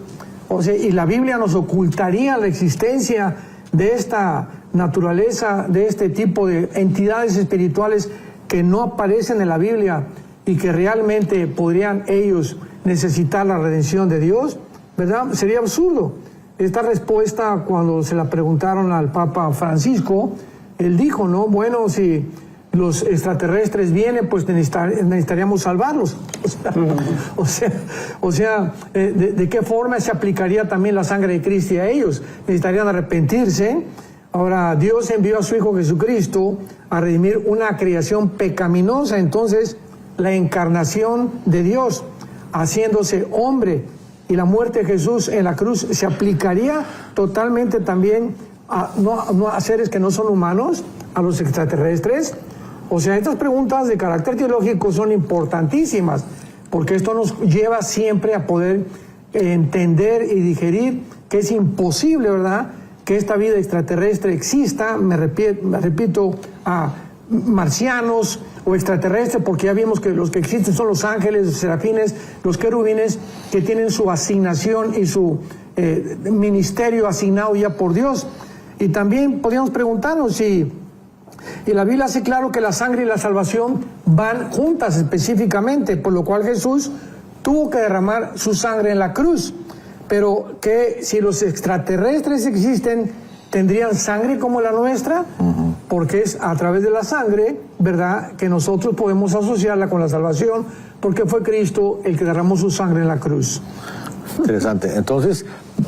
O sea, y la Biblia nos ocultaría la existencia de esta naturaleza, de este tipo de entidades espirituales que no aparecen en la Biblia y que realmente podrían ellos necesitar la redención de Dios, ¿verdad? Sería absurdo. Esta respuesta, cuando se la preguntaron al Papa Francisco, él dijo, ¿no? Bueno, si los extraterrestres vienen, pues necesitaríamos salvarlos. O sea, ¿de qué forma se aplicaría también la sangre de Cristo a ellos? Necesitarían arrepentirse. Ahora, Dios envió a su Hijo Jesucristo a redimir una creación pecaminosa, entonces la encarnación de Dios, haciéndose hombre, y la muerte de Jesús en la cruz se aplicaría totalmente también no a seres que no son humanos, a los extraterrestres. O sea, estas preguntas de carácter teológico son importantísimas, porque esto nos lleva siempre a poder entender y digerir que es imposible, ¿verdad?, que esta vida extraterrestre exista, me repito, a marcianos o extraterrestres, porque ya vimos que los que existen son los ángeles, los serafines, los querubines, que tienen su asignación y su ministerio asignado ya por Dios. Y también podríamos preguntarnos si, y la Biblia hace claro que la sangre y la salvación van juntas específicamente, por lo cual Jesús tuvo que derramar su sangre en la cruz. Pero que si los extraterrestres existen, ¿tendrían sangre como la nuestra? Porque es a través de la sangre, ¿verdad?, que nosotros podemos asociarla con la salvación, porque fue Cristo el que derramó su sangre en la cruz. Interesante. Entonces,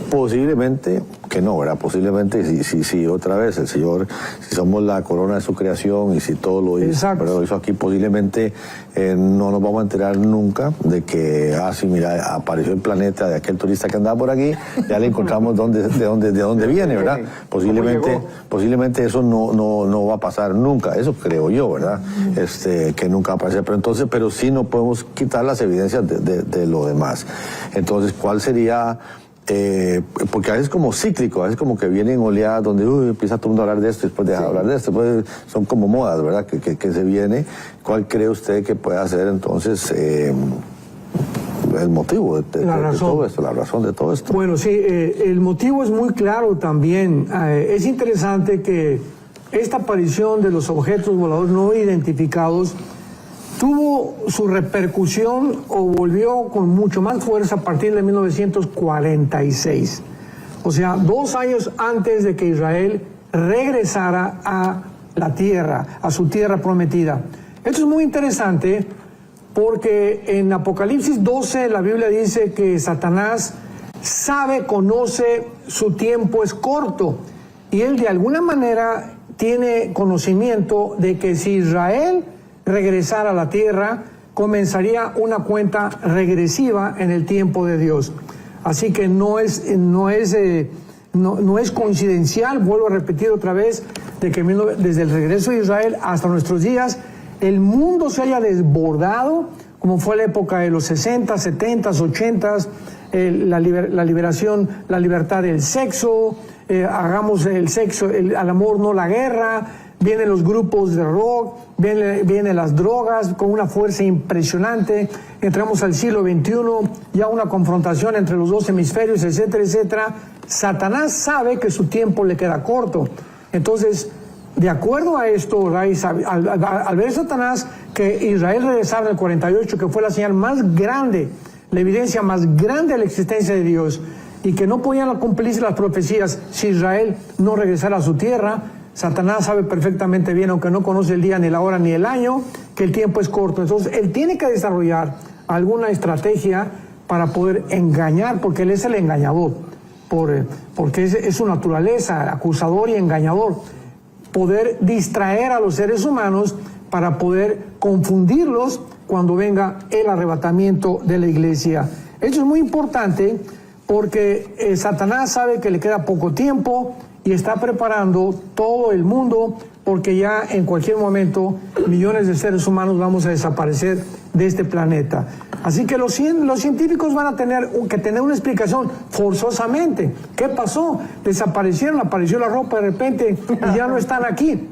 posiblemente, que no, ¿verdad? Posiblemente, si otra vez el Señor, si somos la corona de su creación y si todo lo hizo aquí, posiblemente no nos vamos a enterar nunca de que, sí, mira, apareció el planeta de aquel turista que andaba por aquí, ya le encontramos de dónde viene, ¿verdad? Posiblemente eso no va a pasar nunca, eso creo yo, ¿verdad? Que nunca va a aparecer, pero sí no podemos quitar las evidencias de lo demás. Entonces, ¿cuál sería porque a veces es como cíclico, a veces como que vienen oleadas donde empieza todo el mundo a hablar de esto y después deja de hablar de esto, pues son como modas, ¿verdad? Que se viene. ¿Cuál cree usted que puede ser entonces el motivo de todo esto, la razón de todo esto? Bueno, sí, el motivo es muy claro también. Es interesante que esta aparición de los objetos voladores no identificados tuvo su repercusión o volvió con mucho más fuerza a partir de 1946. O sea, 2 años antes de que Israel regresara a la tierra, a su tierra prometida. Esto es muy interesante porque en Apocalipsis 12 la Biblia dice que Satanás sabe, conoce, su tiempo es corto. Y él de alguna manera tiene conocimiento de que si Israel regresara a la tierra, comenzaría una cuenta regresiva en el tiempo de Dios. Así que no es coincidencial, vuelvo a repetir otra vez, de que desde el regreso de Israel hasta nuestros días, el mundo se haya desbordado, como fue la época de los 60, 70, 80, la liberación, la libertad del sexo, hagamos el sexo, al amor no la guerra. Vienen los grupos de rock, vienen las drogas con una fuerza impresionante. Entramos al siglo XXI, ya una confrontación entre los 2 hemisferios, etcétera, etcétera. Satanás sabe que su tiempo le queda corto. Entonces, de acuerdo a esto, al ver Satanás que Israel regresara en el 48, que fue la señal más grande, la evidencia más grande de la existencia de Dios, y que no podían cumplirse las profecías si Israel no regresara a su tierra, Satanás sabe perfectamente bien, aunque no conoce el día, ni la hora, ni el año, que el tiempo es corto. Entonces, él tiene que desarrollar alguna estrategia para poder engañar, porque él es el engañador, porque es su naturaleza, acusador y engañador. Poder distraer a los seres humanos para poder confundirlos cuando venga el arrebatamiento de la iglesia. Esto es muy importante porque Satanás sabe que le queda poco tiempo y está preparando todo el mundo, porque ya en cualquier momento millones de seres humanos vamos a desaparecer de este planeta. Así que los científicos van a tener que tener una explicación forzosamente. ¿Qué pasó? Desaparecieron, apareció la ropa de repente y ya no están aquí,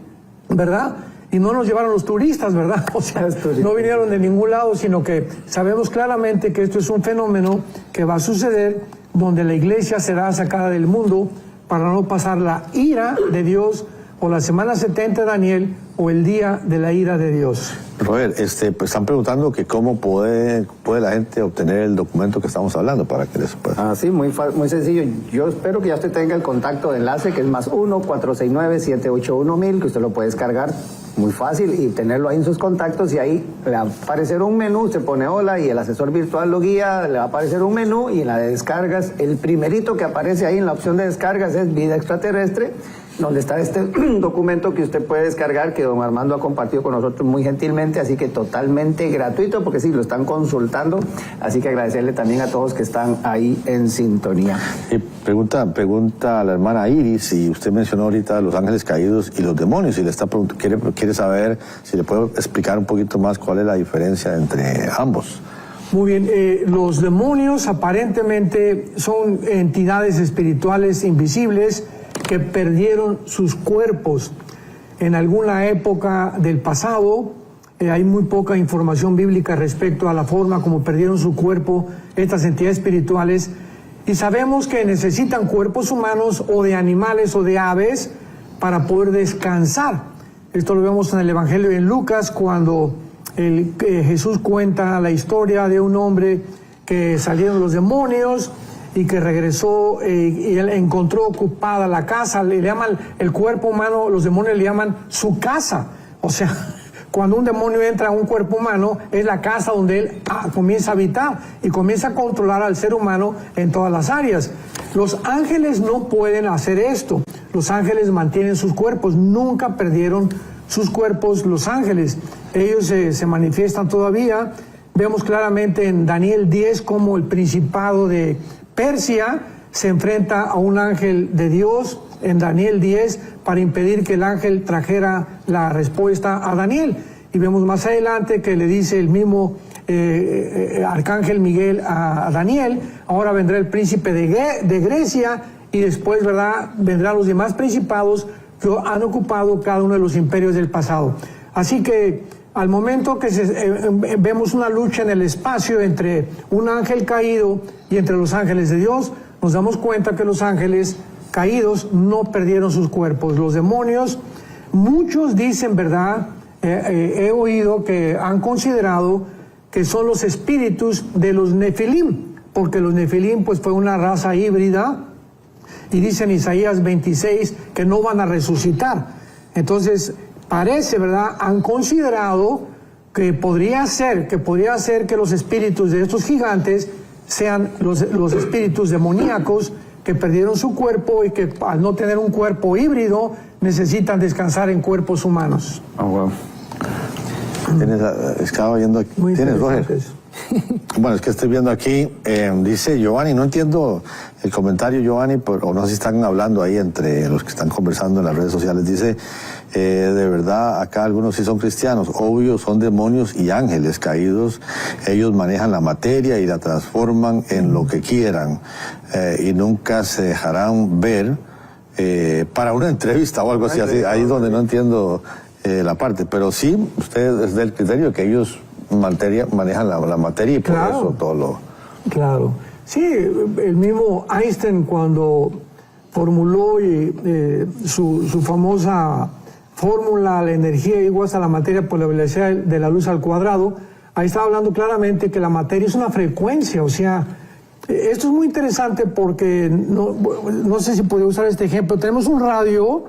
¿verdad? Y no nos llevaron los turistas, ¿verdad? O sea, no vinieron de ningún lado, sino que sabemos claramente que esto es un fenómeno que va a suceder, donde la iglesia será sacada del mundo para no pasar la ira de Dios, o la semana 70 de Daniel, o el día de la ira de Dios. Robert, pues están preguntando que cómo puede la gente obtener el documento que estamos hablando para que les pueda. Sí, muy sencillo. Yo espero que ya usted tenga el contacto de enlace, que es +1 469 781 1000, que usted lo puede descargar muy fácil y tenerlo ahí en sus contactos, y ahí le va a aparecer un menú, usted pone hola y el asesor virtual lo guía, le va a aparecer un menú, y en la de descargas, el primerito que aparece ahí en la opción de descargas es Vida Extraterrestre, donde está este documento que usted puede descargar, que don Armando ha compartido con nosotros muy gentilmente, así que totalmente gratuito, porque sí, lo están consultando, así que agradecerle también a todos que están ahí en sintonía. Pregunta a la hermana Iris, y usted mencionó ahorita los ángeles caídos y los demonios, y le está quiere saber si le puedo explicar un poquito más cuál es la diferencia entre ambos. Muy bien, los demonios aparentemente son entidades espirituales invisibles que perdieron sus cuerpos en alguna época del pasado. Hay muy poca información bíblica respecto a la forma como perdieron su cuerpo estas entidades espirituales, y sabemos que necesitan cuerpos humanos o de animales o de aves para poder descansar. Esto lo vemos en el Evangelio de Lucas, cuando Jesús cuenta la historia de un hombre que salieron los demonios y que regresó y él encontró ocupada la casa. Le llaman el cuerpo humano, los demonios le llaman su casa. O sea, cuando un demonio entra a un cuerpo humano, es la casa donde él comienza a habitar y comienza a controlar al ser humano en todas las áreas. Los ángeles no pueden hacer esto. Los ángeles mantienen sus cuerpos, nunca perdieron sus cuerpos los ángeles. Ellos se manifiestan todavía. Vemos claramente en Daniel 10 cómo el principado de Persia se enfrenta a un ángel de Dios en Daniel 10 para impedir que el ángel trajera la respuesta a Daniel. Y vemos más adelante que le dice el mismo arcángel Miguel a Daniel, ahora vendrá el príncipe de Grecia y después, ¿verdad?, vendrán los demás principados que han ocupado cada uno de los imperios del pasado. Así que al momento que vemos una lucha en el espacio entre un ángel caído y entre los ángeles de Dios, nos damos cuenta que los ángeles caídos no perdieron sus cuerpos. Los demonios, muchos dicen, ¿verdad?, he oído que han considerado que son los espíritus de los Nefilim, porque los Nefilim pues fue una raza híbrida, y dice en Isaías 26 que no van a resucitar. Entonces parece, ¿verdad?, han considerado que podría ser que los espíritus de estos gigantes sean los espíritus demoníacos que perdieron su cuerpo y que al no tener un cuerpo híbrido necesitan descansar en cuerpos humanos. Oh, wow. Estaba viendo aquí. Muy ¿Tienes, Roger? interesantes. Bueno, es que estoy viendo aquí, dice Giovanni, no entiendo el comentario, Giovanni, o no sé si están hablando ahí entre los que están conversando en las redes sociales. Dice, de verdad, acá algunos sí son cristianos, obvio, son demonios y ángeles caídos. Ellos manejan la materia y la transforman en lo que quieran y nunca se dejarán ver para una entrevista o algo así, ahí es donde no entiendo la parte. Pero sí, usted es del criterio que ellos manejan la materia y por eso todo lo... Claro. Sí, el mismo Einstein cuando formuló su famosa fórmula, la energía igual a la materia por la velocidad de la luz al cuadrado, ahí estaba hablando claramente que la materia es una frecuencia, o sea, esto es muy interesante porque, no sé si podría usar este ejemplo, tenemos un radio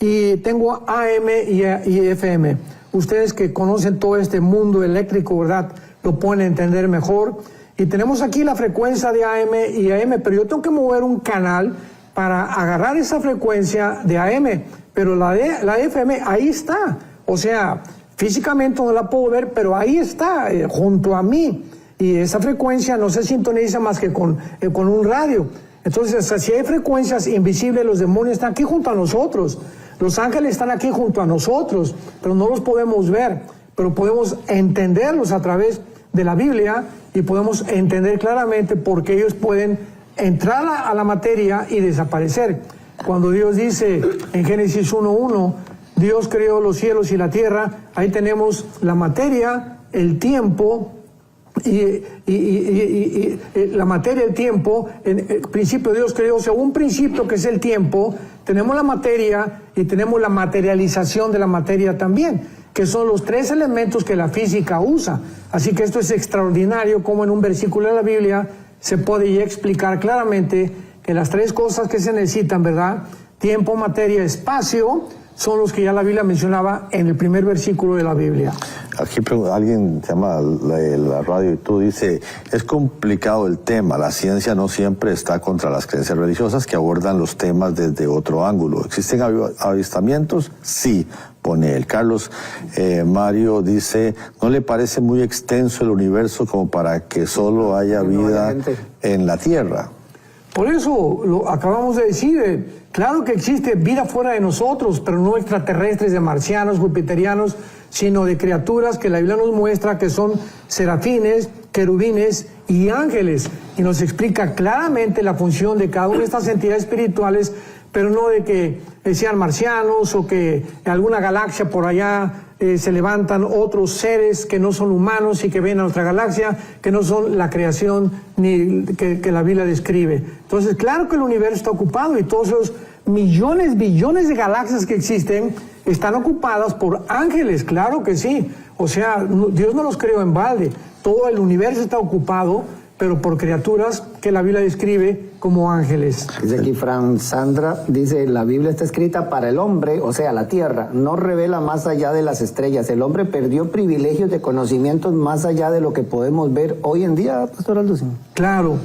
y tengo AM y FM. Ustedes que conocen todo este mundo eléctrico, ¿verdad?, lo pueden entender mejor. Y tenemos aquí la frecuencia de AM y AM, pero yo tengo que mover un canal para agarrar esa frecuencia de AM. Pero la FM, ahí está. O sea, físicamente no la puedo ver, pero ahí está, junto a mí. Y esa frecuencia no se sintoniza más que con un radio. Entonces, si hay frecuencias invisibles, los demonios están aquí junto a nosotros. Los ángeles están aquí junto a nosotros, pero no los podemos ver, pero podemos entenderlos a través de la Biblia y podemos entender claramente por qué ellos pueden entrar a la materia y desaparecer. Cuando Dios dice en Génesis 1:1, Dios creó los cielos y la tierra, ahí tenemos la materia, el tiempo, y la materia, el tiempo, en el principio Dios creó, o sea, un principio que es el tiempo, tenemos la materia y tenemos la materialización de la materia también, que son los tres elementos que la física usa. Así que esto es extraordinario, como en un versículo de la Biblia se puede ya explicar claramente que las tres cosas que se necesitan, ¿verdad?, tiempo, materia, espacio, son los que ya la Biblia mencionaba en el primer versículo de la Biblia. Aquí alguien llama la radio y tú dice, es complicado el tema, la ciencia no siempre está contra las creencias religiosas que abordan los temas desde otro ángulo. ¿Existen avistamientos? Sí, pone él. Carlos Mario dice, ¿no le parece muy extenso el universo como para que solo haya vida en la Tierra? Por eso lo acabamos de decir, claro que existe vida fuera de nosotros, pero no extraterrestres, de marcianos, jupiterianos, sino de criaturas que la Biblia nos muestra que son serafines, querubines y ángeles. Y nos explica claramente la función de cada una de estas entidades espirituales, pero no de que sean marcianos o que en alguna galaxia por allá se levantan otros seres que no son humanos y que ven a nuestra galaxia, que no son la creación ni que la Biblia describe. Entonces, claro que el universo está ocupado y todos esos millones, billones de galaxias que existen están ocupadas por ángeles, claro que sí. O sea, Dios no los creó en balde. Todo el universo está ocupado, pero por criaturas que la Biblia describe como ángeles. Dice aquí Fran Sandra, dice, la Biblia está escrita para el hombre, o sea, la tierra, no revela más allá de las estrellas. El hombre perdió privilegios de conocimientos más allá de lo que podemos ver hoy en día, Pastor Aldo. Claro.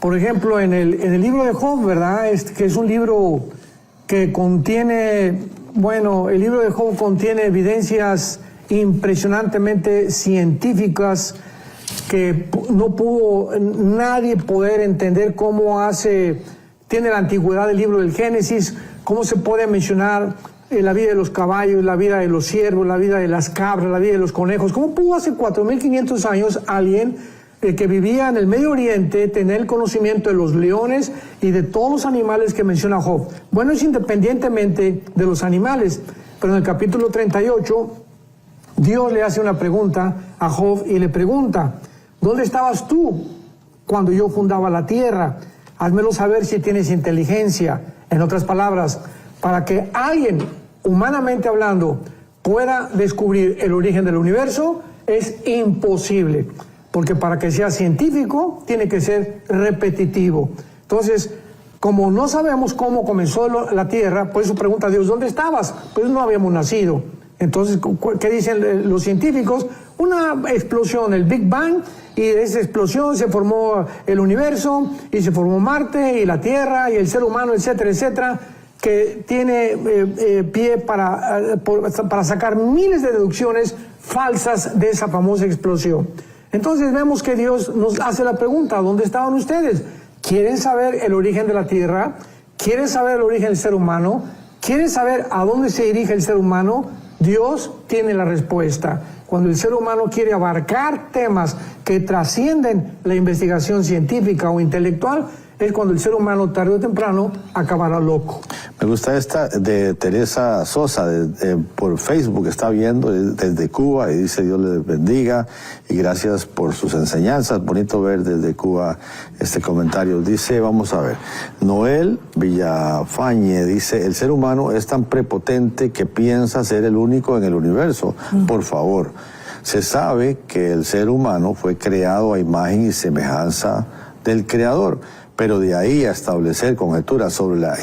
Por ejemplo, en el libro de Job, ¿verdad? Que es un libro que contiene, bueno, el libro de Job contiene evidencias impresionantemente científicas que no pudo nadie poder entender cómo tiene la antigüedad del libro del Génesis, cómo se puede mencionar la vida de los caballos, la vida de los ciervos, la vida de las cabras, la vida de los conejos. ¿Cómo pudo hace 4.500 años alguien que vivía en el Medio Oriente tener el conocimiento de los leones y de todos los animales que menciona Job? Bueno, es independientemente de los animales, pero en el capítulo 38, Dios le hace una pregunta a Job y le pregunta: ¿dónde estabas tú cuando yo fundaba la tierra? Házmelo saber si tienes inteligencia. En otras palabras, para que alguien, humanamente hablando, pueda descubrir el origen del universo, es imposible. Porque para que sea científico, tiene que ser repetitivo. Entonces, como no sabemos cómo comenzó la Tierra, por eso pregunta a Dios: ¿dónde estabas? Pues no habíamos nacido. Entonces, ¿qué dicen los científicos? Una explosión, el Big Bang, y de esa explosión se formó el universo, y se formó Marte, y la Tierra, y el ser humano, etcétera, etcétera, que tiene pie para sacar miles de deducciones falsas de esa famosa explosión. Entonces vemos que Dios nos hace la pregunta: ¿dónde estaban ustedes? ¿Quieren saber el origen de la Tierra? ¿Quieren saber el origen del ser humano? ¿Quieren saber a dónde se dirige el ser humano? Dios tiene la respuesta. Cuando el ser humano quiere abarcar temas que trascienden la investigación científica o intelectual, es cuando el ser humano tarde o temprano acabará loco. Me gusta esta de Teresa Sosa, por Facebook, está viendo desde Cuba y dice: Dios les bendiga y gracias por sus enseñanzas. Bonito ver desde Cuba este comentario. Dice, vamos a ver, Noel Villafañe dice: el ser humano es tan prepotente que piensa ser el único en el universo. Por favor, se sabe que el ser humano fue creado a imagen y semejanza del Creador, pero de ahí a establecer conjeturas sobre la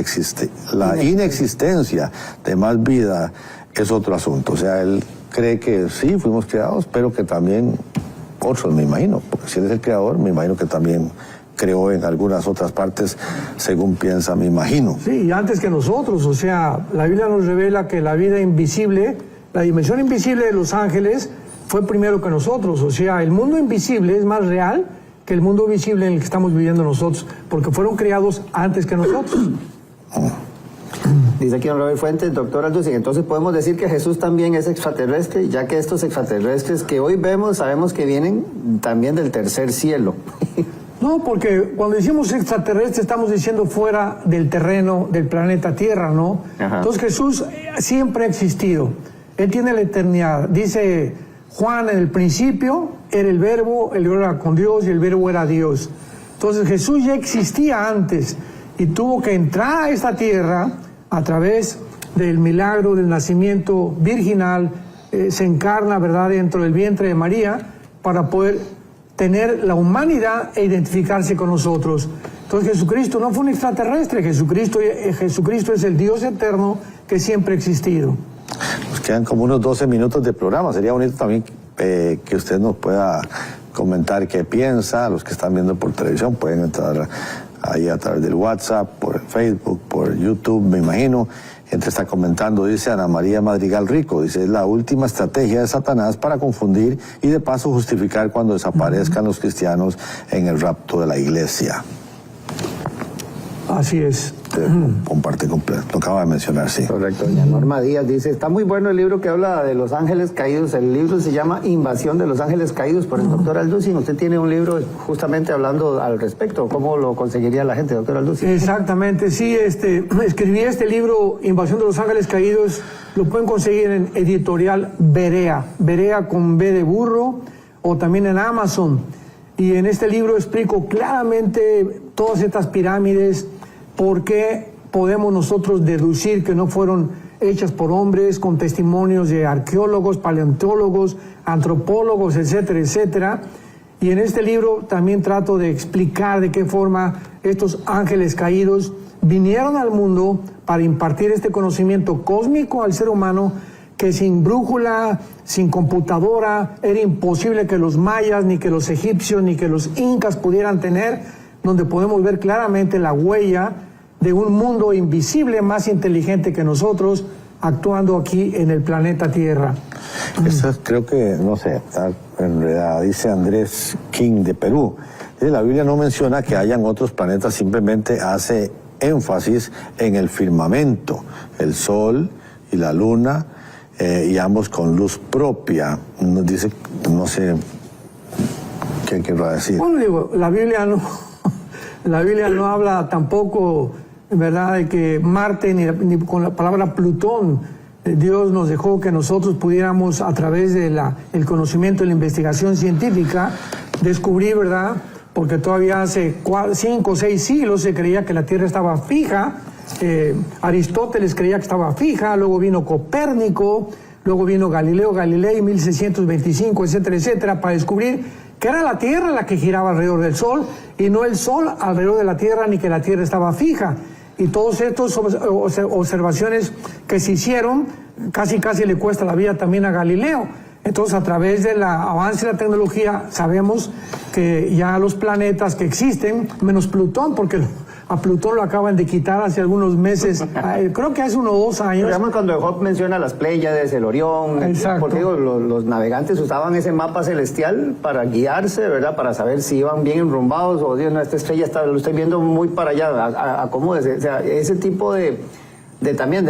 inexistencia de más vida es otro asunto. O sea, él cree que sí, fuimos creados, pero que también otros, me imagino, porque si él es el creador, me imagino que también creó en algunas otras partes, según piensa, me imagino. Sí, antes que nosotros. O sea, la Biblia nos revela que la vida invisible, la dimensión invisible de los ángeles, fue primero que nosotros. O sea, el mundo invisible es más real que el mundo visible en el que estamos viviendo nosotros, porque fueron creados antes que nosotros. Dice aquí don Robert Fuentes: doctor Alducin, entonces podemos decir que Jesús también es extraterrestre, ya que estos extraterrestres que hoy vemos, sabemos que vienen también del tercer cielo. No, porque cuando decimos extraterrestre estamos diciendo fuera del terreno del planeta Tierra, ¿no? Ajá. Entonces Jesús siempre ha existido. Él tiene la eternidad. Dice Juan: en el principio era el verbo era con Dios y el verbo era Dios. Entonces Jesús ya existía antes y tuvo que entrar a esta tierra a través del milagro del nacimiento virginal, se encarna, ¿verdad?, dentro del vientre de María para poder tener la humanidad e identificarse con nosotros. Entonces Jesucristo no fue un extraterrestre, Jesucristo es el Dios eterno que siempre ha existido. Nos quedan como unos 12 minutos de programa. Sería bonito también que usted nos pueda comentar qué piensa. Los que están viendo por televisión pueden entrar ahí a través del WhatsApp, por Facebook, por YouTube, me imagino. Gente está comentando, dice Ana María Madrigal Rico, dice: es la última estrategia de Satanás para confundir y de paso justificar cuando desaparezcan los cristianos en el rapto de la iglesia. Así es. Comparte completo, lo acaba de mencionar, sí. Correcto. Doña Norma Díaz dice: está muy bueno el libro que habla de los ángeles caídos. El libro se llama Invasión de los ángeles caídos por el doctor Alducin. Usted tiene un libro justamente hablando al respecto. ¿Cómo lo conseguiría la gente, doctor Alducin? Exactamente, sí. Escribí este libro, Invasión de los ángeles caídos. Lo pueden conseguir en editorial Berea. Berea con B de burro, o también en Amazon. Y en este libro explico claramente todas estas pirámides, por qué podemos nosotros deducir que no fueron hechas por hombres, con testimonios de arqueólogos, paleontólogos, antropólogos, etcétera, etcétera. Y en este libro también trato de explicar de qué forma estos ángeles caídos vinieron al mundo para impartir este conocimiento cósmico al ser humano, que sin brújula, sin computadora, era imposible que los mayas, ni que los egipcios, ni que los incas pudieran tener, donde podemos ver claramente la huella de un mundo invisible más inteligente que nosotros, actuando aquí en el planeta Tierra. Esto creo que, no sé, está enredada. Dice Andrés King de Perú. La Biblia no menciona que hayan otros planetas, simplemente hace énfasis en el firmamento, el sol y la luna, y ambos con luz propia. Nos dice, no sé qué querrá decir. Bueno, digo, la Biblia no habla tampoco, ¿verdad?, de que Marte ni con la palabra Plutón. Dios nos dejó que nosotros pudiéramos, a través de el conocimiento y la investigación científica, descubrir, ¿verdad?, porque todavía hace 5 o 6 siglos se creía que la Tierra estaba fija. Aristóteles creía que estaba fija, luego vino Copérnico, luego vino Galileo Galilei, 1625, etcétera, etcétera, para descubrir que era la Tierra la que giraba alrededor del Sol y no el Sol alrededor de la Tierra, ni que la Tierra estaba fija. Y todas estas observaciones que se hicieron casi le cuesta la vida también a Galileo. Entonces, a través del avance de la tecnología, sabemos que ya los planetas que existen, menos Plutón, porque a Plutón lo acaban de quitar hace algunos meses, creo que hace unos 2 años. Digamos, cuando Job menciona las Pléyades, el Orión, porque digo, los navegantes usaban ese mapa celestial para guiarse, ¿verdad? Para saber si iban bien enrumbados o, Dios, no, esta estrella lo estoy viendo muy para allá, acomódese. O sea, ese tipo de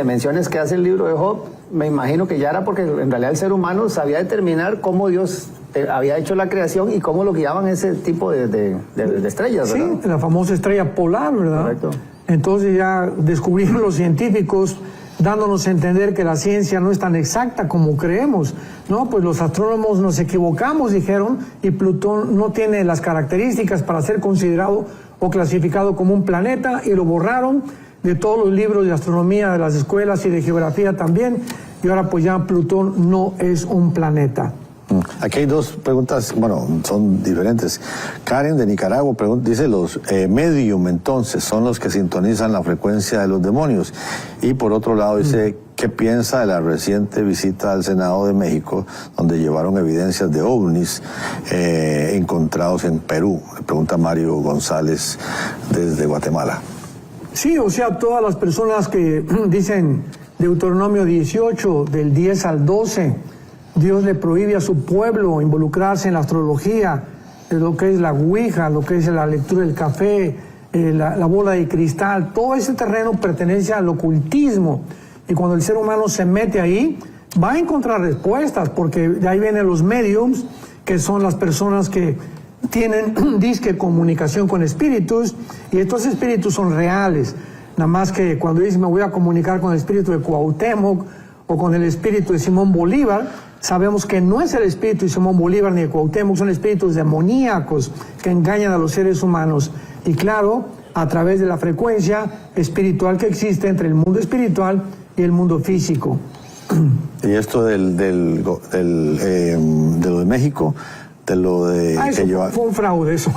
menciones que hace el libro de Job, me imagino que ya era porque en realidad el ser humano sabía determinar cómo Dios había hecho la creación y cómo lo guiaban ese tipo de estrellas, ¿verdad? Sí, la famosa estrella polar, ¿verdad? Correcto. Entonces ya descubrimos los científicos, dándonos a entender que la ciencia no es tan exacta como creemos, ¿no? Pues los astrónomos nos equivocamos, dijeron, y Plutón no tiene las características para ser considerado o clasificado como un planeta, y lo borraron de todos los libros de astronomía de las escuelas y de geografía también, y ahora pues ya Plutón no es un planeta. Aquí hay 2 preguntas, bueno, son diferentes. Karen de Nicaragua dice, los medium entonces son los que sintonizan la frecuencia de los demonios. Y por otro lado dice, ¿qué piensa de la reciente visita al Senado de México, donde llevaron evidencias de ovnis encontrados en Perú? Le pregunta Mario González desde Guatemala. Sí, o sea, todas las personas que dicen Deuteronomio 18, del 10 al 12, Dios le prohíbe a su pueblo involucrarse en la astrología, lo que es la ouija, lo que es la lectura del café, la bola de cristal. Todo ese terreno pertenece al ocultismo, y cuando el ser humano se mete ahí, va a encontrar respuestas, porque de ahí vienen los mediums, que son las personas que tienen disque comunicación con espíritus, y estos espíritus son reales. Nada más que cuando dice me voy a comunicar con el espíritu de Cuauhtémoc o con el espíritu de Simón Bolívar, sabemos que no es el espíritu de Simón Bolívar ni de Cuauhtémoc, son espíritus demoníacos que engañan a los seres humanos. Y claro, a través de la frecuencia espiritual que existe entre el mundo espiritual y el mundo físico. Y esto de lo de México, de lo de... Eso fue un fraude, eso.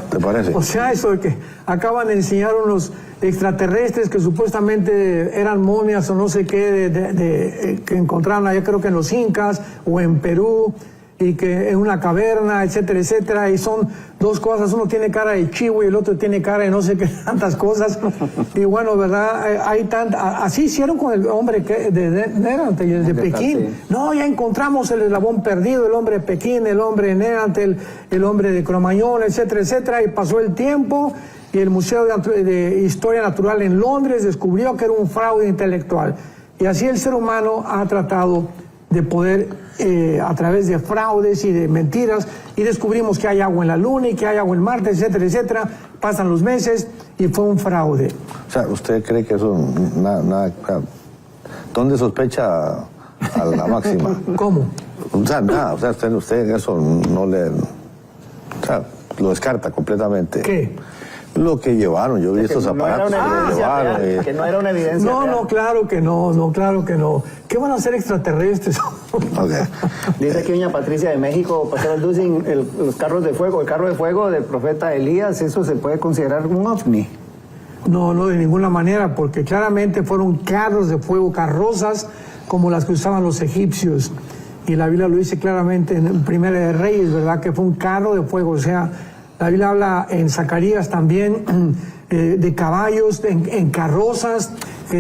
¿Te parece? O sea, eso de que acaban de enseñar unos extraterrestres que supuestamente eran momias o no sé qué, que encontraron allá, creo que en los Incas o en Perú, y que en una caverna, etcétera, etcétera, y son 2 cosas, uno tiene cara de chivo y el otro tiene cara de no sé qué tantas cosas, y bueno, ¿verdad? Así hicieron con el hombre de Pekín. Sí. No, ya encontramos el eslabón perdido, el hombre de Pekín, el hombre de Nerante, el hombre de Cromañón, etcétera, etcétera, y pasó el tiempo, y el Museo de Historia Natural en Londres descubrió que era un fraude intelectual, y así el ser humano ha tratado de poder, a través de fraudes y de mentiras, y descubrimos que hay agua en la Luna y que hay agua en Marte, etcétera, etcétera. Pasan los meses y fue un fraude. O sea, ¿usted cree que eso nada ¿dónde sospecha a la máxima? ¿Cómo? O sea, nada, o sea, usted eso no le... O sea, lo descarta completamente. ¿Qué? Lo que llevaron, yo vi estos aparatos que llevaron. Que no era una evidencia real. No, claro que no, claro que no. ¿Qué van a hacer extraterrestres? Okay. Dice aquí doña Patricia de México, Pastor Dusin, los carros de fuego, el carro de fuego del profeta Elías, ¿eso se puede considerar un ovni? No, de ninguna manera, porque claramente fueron carros de fuego, carrozas como las que usaban los egipcios. Y la Biblia lo dice claramente en Primera de Reyes, ¿verdad? Que fue un carro de fuego, o sea... La Biblia habla en Zacarías también de caballos, en carrozas,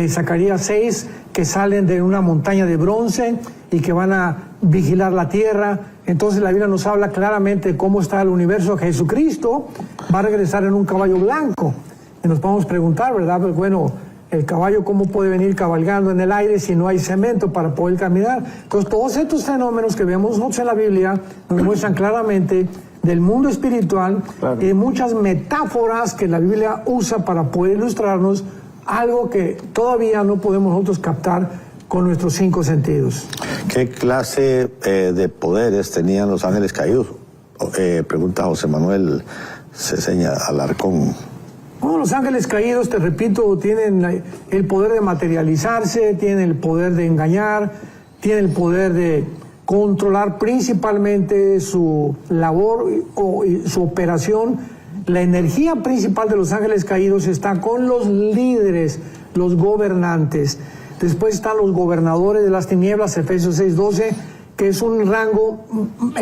Zacarías 6, que salen de una montaña de bronce y que van a vigilar la tierra. Entonces la Biblia nos habla claramente de cómo está el universo. Jesucristo va a regresar en un caballo blanco. Y nos podemos preguntar, ¿verdad? Pues bueno, El caballo, ¿cómo puede venir cabalgando en el aire si no hay cemento para poder caminar? Entonces, todos estos fenómenos que vemos nosotros en la Biblia nos muestran claramente del mundo espiritual y muchas metáforas que la Biblia usa para poder ilustrarnos algo que todavía no podemos nosotros captar con nuestros 5 sentidos. ¿Qué clase de poderes tenían los ángeles caídos? Pregunta José Manuel Ceseña Alarcón. Bueno, los ángeles caídos, te repito, tienen el poder de materializarse, tienen el poder de engañar, tienen el poder de controlar principalmente su labor o su operación. La energía principal de los ángeles caídos está con los líderes, los gobernantes. Después están los gobernadores de las tinieblas, Efesios 6:12, que es un rango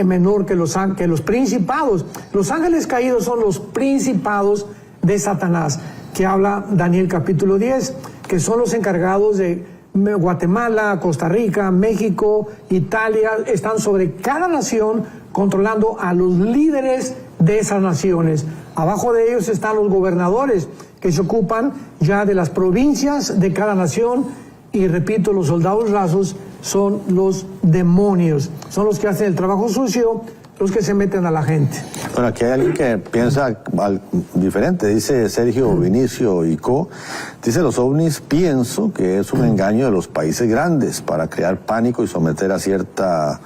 menor que los principados. Los ángeles caídos son los principados de Satanás, que habla Daniel capítulo 10, que son los encargados de Guatemala, Costa Rica, México, Italia, están sobre cada nación controlando a los líderes de esas naciones. Abajo de ellos están los gobernadores, que se ocupan ya de las provincias de cada nación, y repito, los soldados rasos son los demonios, son los que hacen el trabajo sucio, los que se meten a la gente. Bueno, aquí hay alguien que piensa diferente, dice Sergio Vinicio Ico, dice: los ovnis pienso que es un engaño de los países grandes para crear pánico y someter a cierta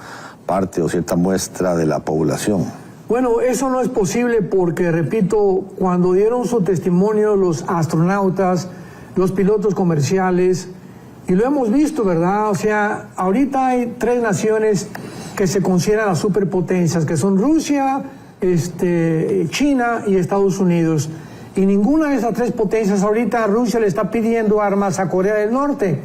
parte o cierta muestra de la población. Bueno, eso no es posible porque, repito, cuando dieron su testimonio los astronautas, los pilotos comerciales, y lo hemos visto, ¿verdad? O sea, ahorita hay 3 naciones que se consideran las superpotencias, que son Rusia, China y Estados Unidos. Y ninguna de esas 3 potencias ahorita, Rusia le está pidiendo armas a Corea del Norte.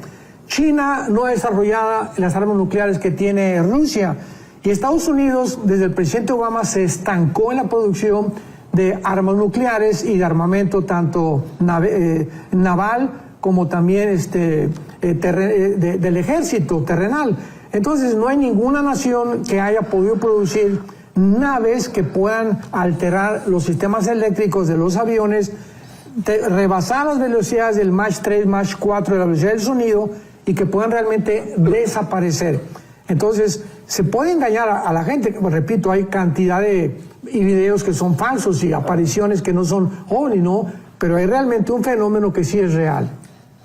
China no ha desarrollado las armas nucleares que tiene Rusia. Y Estados Unidos, desde el presidente Obama, se estancó en la producción de armas nucleares y de armamento tanto naval como también del ejército terrenal. Entonces no hay ninguna nación que haya podido producir naves que puedan alterar los sistemas eléctricos de los aviones, rebasar las velocidades del Mach 3, Mach 4 de la velocidad del sonido y que puedan realmente desaparecer. Entonces se puede engañar a la gente. Pues, repito, hay cantidad de videos que son falsos y apariciones que no son ovni, ¿no? Pero hay realmente un fenómeno que sí es real.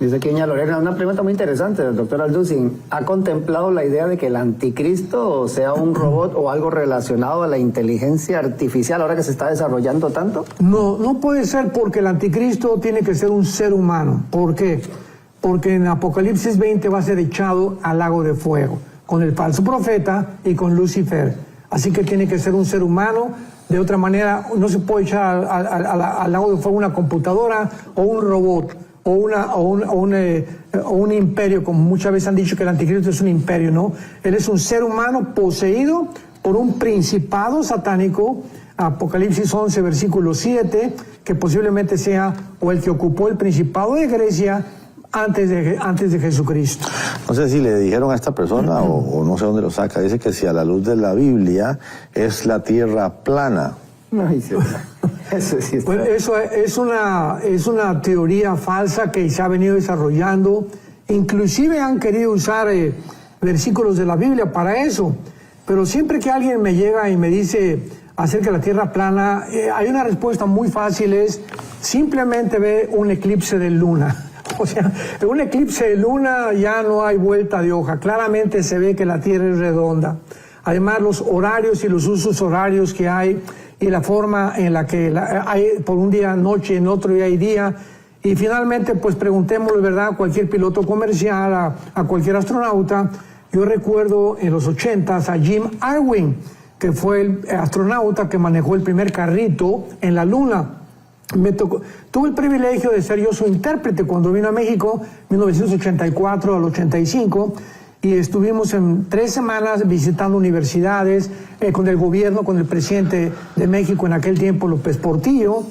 Dice aquí doña Lorena, una pregunta muy interesante del doctor Alducin. ¿Ha contemplado la idea de que el anticristo sea un robot o algo relacionado a la inteligencia artificial ahora que se está desarrollando tanto? No, no puede ser, porque el anticristo tiene que ser un ser humano. ¿Por qué? Porque en Apocalipsis 20 va a ser echado al lago de fuego, con el falso profeta y con Lucifer. Así que tiene que ser un ser humano. De otra manera, no se puede echar al lago de fuego una computadora o un robot. O un imperio, como muchas veces han dicho que el anticristo es un imperio, ¿no? Él es un ser humano poseído por un principado satánico, Apocalipsis 11, versículo 7, que posiblemente sea o el que ocupó el principado de Grecia antes de Jesucristo. No sé si le dijeron a esta persona o no sé dónde lo saca, dice que si a la luz de la Biblia es la tierra plana. Ay, sí. Eso sí está. Bueno, eso es una teoría falsa que se ha venido desarrollando. Inclusive han querido usar versículos de la Biblia para eso. Pero siempre que alguien me llega y me dice acerca de la tierra plana, hay una respuesta muy fácil, es simplemente ve un eclipse de luna. O sea, en un eclipse de luna ya no hay vuelta de hoja. Claramente se ve que la tierra es redonda. Además, los horarios y los usos horarios que hay y la forma en la que hay por un día noche, en otro día hay día. Y finalmente, pues preguntémosle, ¿verdad?, a cualquier piloto comercial, a cualquier astronauta. Yo recuerdo en los 80s a Jim Irwin, que fue el astronauta que manejó el primer carrito en la Luna. Tuve el privilegio de ser yo su intérprete cuando vino a México, 1984 al 85, y estuvimos en 3 semanas visitando universidades, con el gobierno, con el presidente de México en aquel tiempo, López Portillo,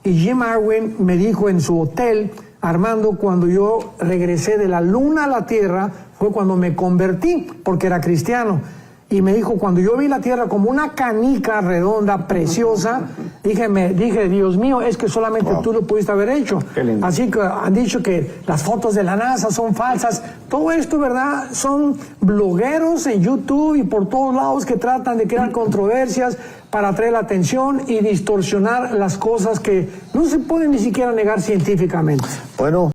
y Jim Irwin me dijo en su hotel: Armando, cuando yo regresé de la Luna a la Tierra, fue cuando me convertí, porque era cristiano. Y me dijo, cuando yo vi la Tierra como una canica redonda, preciosa, Dije, Dios mío, es que solamente tú lo pudiste haber hecho. Qué lindo. Así que han dicho que las fotos de la NASA son falsas. Todo esto, ¿verdad? Son blogueros en YouTube y por todos lados que tratan de crear controversias para atraer la atención y distorsionar las cosas que no se pueden ni siquiera negar científicamente. Bueno.